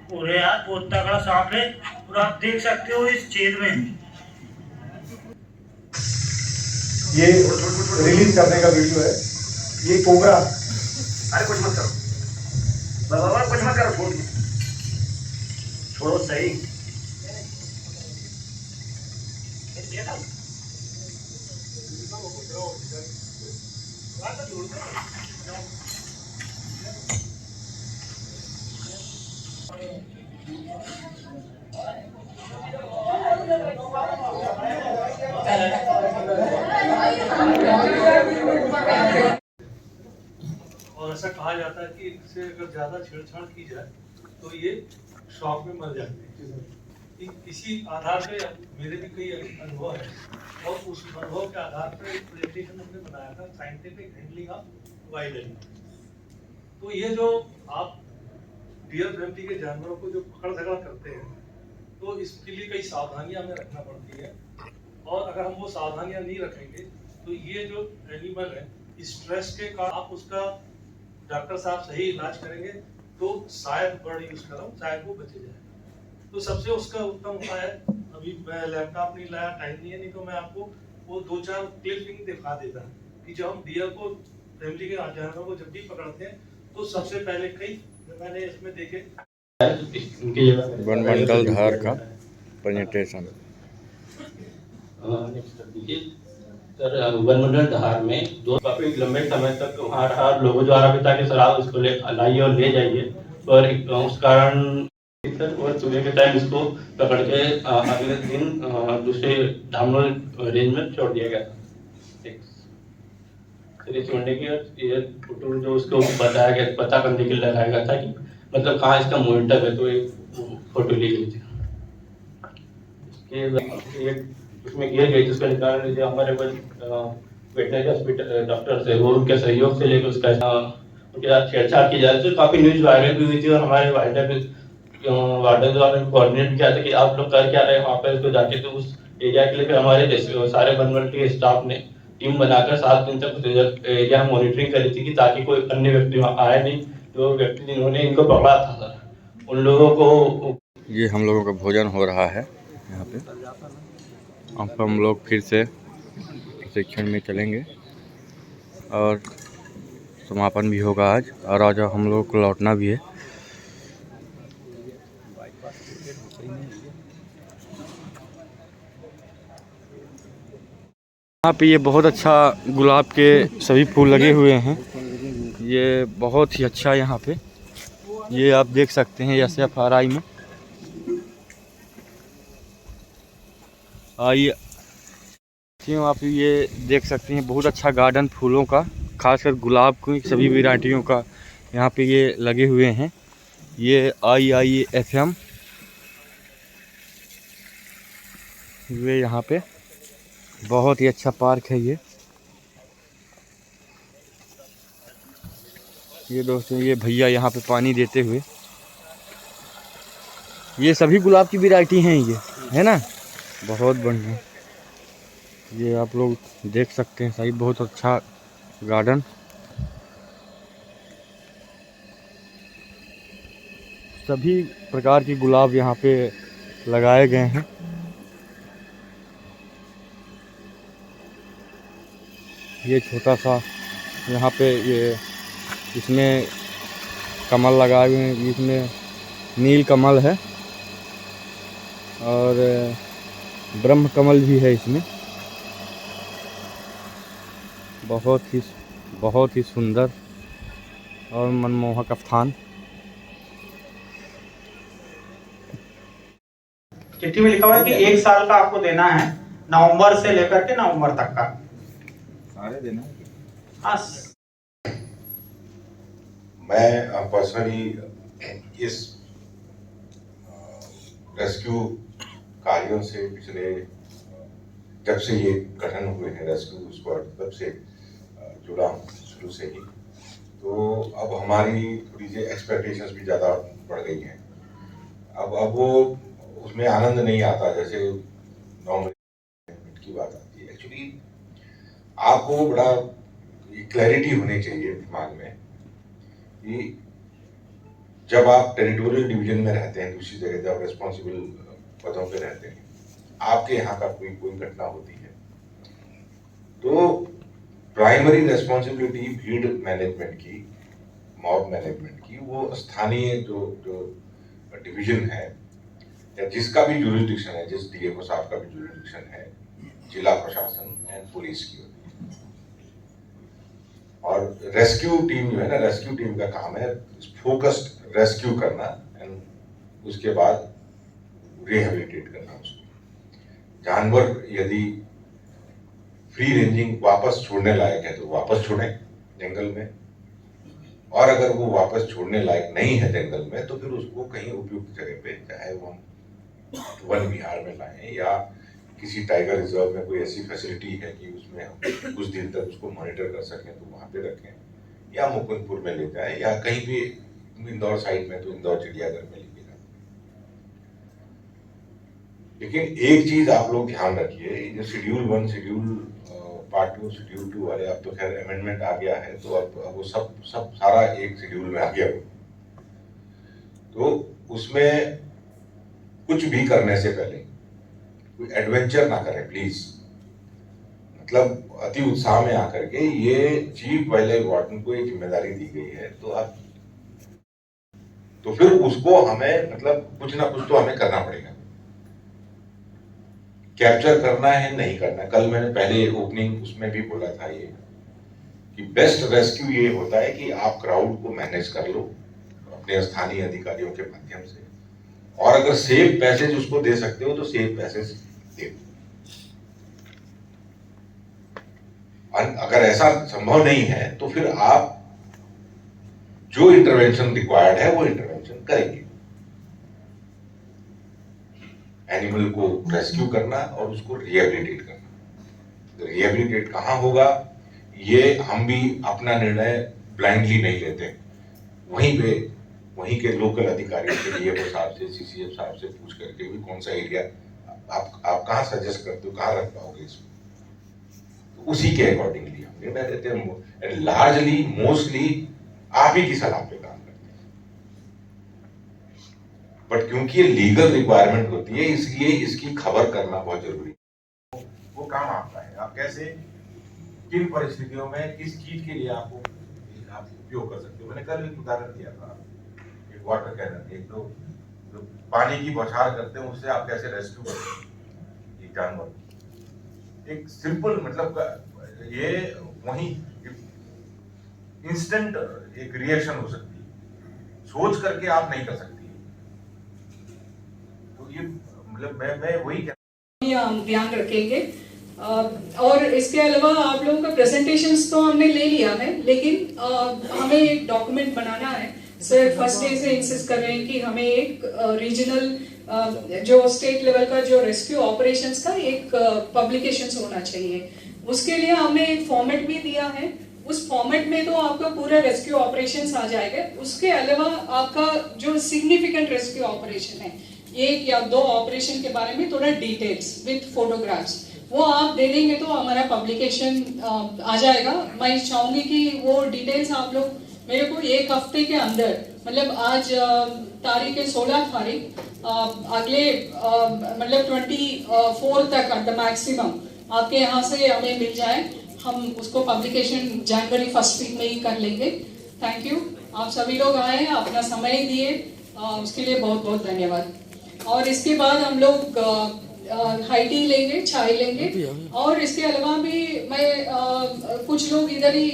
पूरे यार बहुत तगड़ा सांप है, और आप देख सकते हो इस छेद में ये रिलीज करने का वीडियो है। ये कोबरा, अरे कुछ मत करो बाबा, कुछ मत करो, छोड़ो सही। और ऐसा कहा जाता है कि इससे अगर ज्यादा छेड़छाड़ की जाए तो ये शॉक में मर जाते हैं। इसी आधार पे मेरे भी कई अनुभव है, और उस अनुभव के आधार पर एक प्रेजेंटेशन हमने बनाया था, scientific handling of wild animal. तो ये जो आप डियर फैमिली के जानवरों को जो पकड़ धकड़ करते हैं, तो इसके लिए कई सावधानियां हमें रखना पड़ती है, और अगर हम वो सावधानियां नहीं रखेंगे तो ये जो एनिमल है स्ट्रेस के कारण आप उसका डॉक्टर साहब सही इलाज करेंगे तो शायद वर्ड यूज कर रहा हूँ, शायद वो बचे जाए। तो सबसे उसका उत्तम उपाय है, अभी मैं लैपटॉप नहीं लाया, टाइम नहीं है, नहीं तो मैं आपको वो 2-4 क्लिपिंग दिखा देता कि जब हम डियर को, फैमिली के जानवरों को जब भी पकड़ते हैं तो सबसे पहले कई मैंने इसमें देखे वन मंडल धार का प्रेजेंटेशन। सर वन मंडल धार में दो काफी लंबे समय तक वहाँ रहा, लोगों द्वारा भी था कि सर आप इसको लाइए और ले जाइए, पर उस कारण और सुबह के टाइम इसको पकड़ के अगले दिन दूसरे धामनोल रेंज में छोड़ दिया गया था। ये छोड़ने की ये फोटो जो उसको बताया गया, पता करने के लिए लगाया गया था कि मतलब कहाँ इसका मोमेंटम है, तो एक फोटो ली गई थी। उसमें गिर गई थी, उसका निकालने के लिए हमारे वेटनरी हॉस्पिटल डॉक्टर से वो उनके सहयोग से लेकर उसका उनके साथ छेड़छाड़ की जा रही थी। काफी न्यूज वायरल भी हुई थी और हमारे वार्डन द्वारा कोऑर्डिनेट भी किया था कि आप लोग कर क्या रहे हैं वहाँ पर। तो जाके तो उस एरिया के लिए फिर हमारे सारे बनमंडल के स्टाफ ने टीम बनाकर 7 दिन तक एरिया में मॉनिटरिंग करी थी कि ताकि कोई अन्य व्यक्ति वहाँ आए नहीं। जो व्यक्ति जिन्होंने इनको पकड़ा था सर, उन लोगों को। ये हम लोगों का भोजन हो रहा है यहाँ पे। अब हम लोग फिर से प्रशिक्षण में चलेंगे और समापन भी होगा आज, और आज हम लोगों को लौटना भी है। यहाँ पे ये बहुत अच्छा गुलाब के सभी फूल लगे हुए हैं। ये बहुत ही अच्छा यहाँ पे, ये आप देख सकते हैं SFRI में। आइए क्यों आप ये देख सकते हैं, बहुत अच्छा गार्डन फूलों का, खासकर गुलाब की सभी वैरायटियों का यहाँ पे ये लगे हुए हैं। ये IIFM ये यहाँ पे बहुत ही अच्छा पार्क है। ये दोस्तों ये भैया यहाँ पे पानी देते हुए, ये सभी गुलाब की वैरायटी हैं ये, है ना, बहुत बढ़िया। ये आप लोग देख सकते हैं सही, बहुत अच्छा गार्डन। सभी प्रकार की गुलाब यहाँ पे लगाए गए हैं। ये छोटा सा यहाँ पे ये इसमें कमल लगाए हुए हैं, इसमें नील कमल है और ब्रह्म कमल भी है इसमें। बहुत ही सुंदर और मनमोहक स्थान। चिट्ठी में लिखा हुआ है कि 1 साल का आपको देना है, नवंबर से लेकर के नवंबर तक का सारे देना। हाँ, मैं पर्सनली इस रेस्क्यू कार्यों से पिछले जब से ये गठन हुए हैं रेस्क्यू स्क्वाड, तब से जुड़ा हूँ शुरू से ही। तो अब हमारी थोड़ी सी एक्सपेक्टेशंस भी ज़्यादा बढ़ गई हैं। अब वो उसमें आनंद नहीं आता जैसे नॉर्मल की बात आती है। एक्चुअली आपको बड़ा क्लैरिटी होनी चाहिए दिमाग में कि जब आप टेरिटोरियल डिवीजन में रहते हैं, दूसरी जगह जब रेस्पॉन्सिबल पदों पे रहते हैं, आपके यहाँ का कोई घटना होती है तो प्राइमरी रेस्पॉन्सिबिलिटी भीड़ मैनेजमेंट की, मॉब मैनेजमेंट की, वो स्थानीय जो डिवीजन है या जिसका भी जुरिसडिक्शन है, जिस DFO साहब का भी जुरिसडिक्शन है, जिला प्रशासन एंड पुलिस की होती है। और रेस्क्यू टीम जो है ना, रेस्क्यू टीम का काम है फोकस्ड रेस्क्यू करना एंड उसके बाद रिहेबिलिटेट करना उसको। जानवर यदि फ्री रेंजिंग वापस छोड़ने लायक है तो वापस छोड़ें जंगल में, और अगर वो वापस छोड़ने लायक नहीं है जंगल में तो फिर उसको कहीं उपयुक्त जगह पे, चाहे वो हम वन विहार में लाएं या किसी टाइगर रिजर्व में कोई ऐसी फैसिलिटी है कि उसमें हम कुछ दिन तक उसको मॉनिटर कर सकें तो वहाँ पे रखें, या मुकुंदपुर में ले जाएं, या कहीं भी इंदौर साइड में तो इंदौर चिड़ियाघर में लेके जाएं। लेकिन एक चीज आप लोग ध्यान रखिए, जो शेड्यूल 1, शेड्यूल पार्ट 2, शेड्यूल 2 वाले, अब तो खैर अमेंडमेंट आ गया है तो अब वो सब सारा एक शेड्यूल में आ गया हो, तो उसमें कुछ भी करने से पहले कोई एडवेंचर ना करें प्लीज। मतलब अति उत्साह में आकर के, ये चीफ वाइल्ड वार्डन को एक जिम्मेदारी दी गई है तो फिर उसको हमें मतलब कुछ ना कुछ तो हमें करना पड़ेगा। कैप्चर करना है, नहीं करना। कल मैंने पहले ओपनिंग उसमें भी बोला था ये कि बेस्ट रेस्क्यू ये होता है कि आप क्राउड को मैनेज कर लो अपने स्थानीय अधिकारियों के माध्यम से, और अगर सेफ पैसेज उसको दे सकते हो तो सेफ पैसेज दे दो। अगर ऐसा संभव नहीं है तो फिर आप जो इंटरवेंशन रिक्वायर्ड है वो इंटरवेंशन करेंगे। एनिमल को रेस्क्यू करना और उसको रिहेबिलिटेट करना। रिहेबिलिटेट कहाँ होगा ये हम भी अपना निर्णय ब्लाइंडली नहीं लेते, वहीं के लोकल अधिकारियों के डीएफओ साहब से, सीसीएफ साहब से पूछ करके भी कौन सा एरिया आप कहाँ सजेस्ट करते हो, कहाँ रख पाओगे इसमें, तो उसी के अकॉर्डिंगली हम निर्णय देते हैं। लार्जली मोस्टली आप ही की सलाह पे काम करते हैं, बट क्योंकि ये लीगल रिक्वायरमेंट होती है इसलिए इसकी खबर करना बहुत जरूरी है। वो काम आपका है, आप कैसे किन परिस्थितियों में किस चीज के लिए आप उपयोग कर सकते हो। मैंने कल एक उदाहरण दिया था, एक वाटर कैनन, एक तो पानी की बौछार करते हैं उससे आप कैसे रेस्क्यू करते हैं एक जानवर, एक सिंपल मतलब ये वही इंस्टेंट एक रिएक्शन हो सकती है, सोच करके आप नहीं कर सकती। तो ये मतलब मैं वही हम ध्यान रखेंगे। और इसके अलावा आप लोगों का प्रेजेंटेशंस तो हमने ले लिया है, लेकिन हमें एक डॉक्यूमेंट बनाना है। सर फर्स्ट डे से इंसिस्ट कर रहे हैं कि हमें एक रीजनल जो स्टेट लेवल का जो रेस्क्यू ऑपरेशंस का एक पब्लिकेशंस होना चाहिए। उसके लिए हमने एक फॉर्मेट भी दिया है, उस फॉर्मेट में तो आपका पूरा रेस्क्यू ऑपरेशंस आ जाएगा। उसके अलावा आपका जो सिग्निफिकेंट रेस्क्यू ऑपरेशन है, एक या दो ऑपरेशन के बारे में थोड़ा डिटेल्स विद फोटोग्राफ्स वो आप दे देंगे तो हमारा पब्लिकेशन आ जाएगा। मैं चाहूंगी कि वो डिटेल्स आप लोग मेरे को एक हफ्ते के अंदर, मतलब आज तारीख है 16 तारीख, अगले मतलब 24 तक एट द मैक्सिमम आपके यहाँ से हमें मिल जाए, हम उसको पब्लिकेशन जनवरी फर्स्ट वीक में ही कर लेंगे। थैंक यू, आप सभी लोग आए, अपना समय दिए, उसके लिए बहुत बहुत धन्यवाद। और इसके बाद हम लोग हाई टी लेंगे, चाय लेंगे, और इसके अलावा भी मैं कुछ लोग इधर ही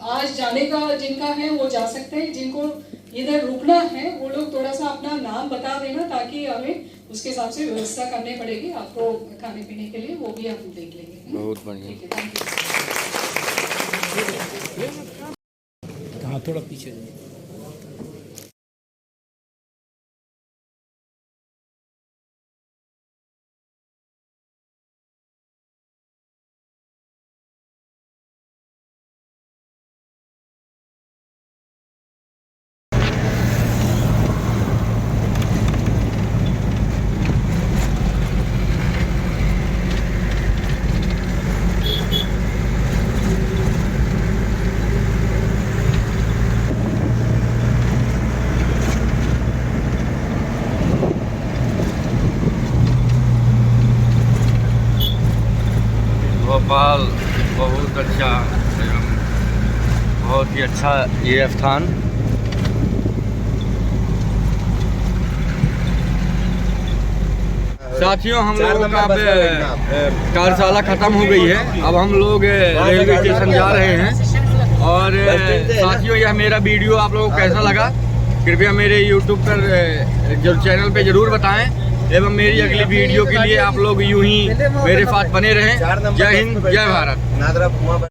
आज जाने का जिनका है वो जा सकते हैं, जिनको इधर रुकना है वो लोग थोड़ा सा अपना नाम बता देना ताकि हमें उसके हिसाब से व्यवस्था करनी पड़ेगी आपको खाने पीने के लिए, वो भी हम देख लेंगे। बहुत बढ़िया। हाँ थोड़ा पीछे भोपाल बहुत अच्छा एवं बहुत ही अच्छा ये स्थान। साथियों हम लोगों का अब कार्यशाला खत्म हो गई है, अब हम लोग रेलवे स्टेशन जा रहे हैं। और साथियों यह मेरा वीडियो आप लोगों को कैसा लगा कृपया मेरे YouTube पर जो चैनल पे ज़रूर बताएं, एवं मेरी अगली वीडियो के लिए आप लोग यूं ही मेरे साथ बने रहें। जय हिंद, जय भारत।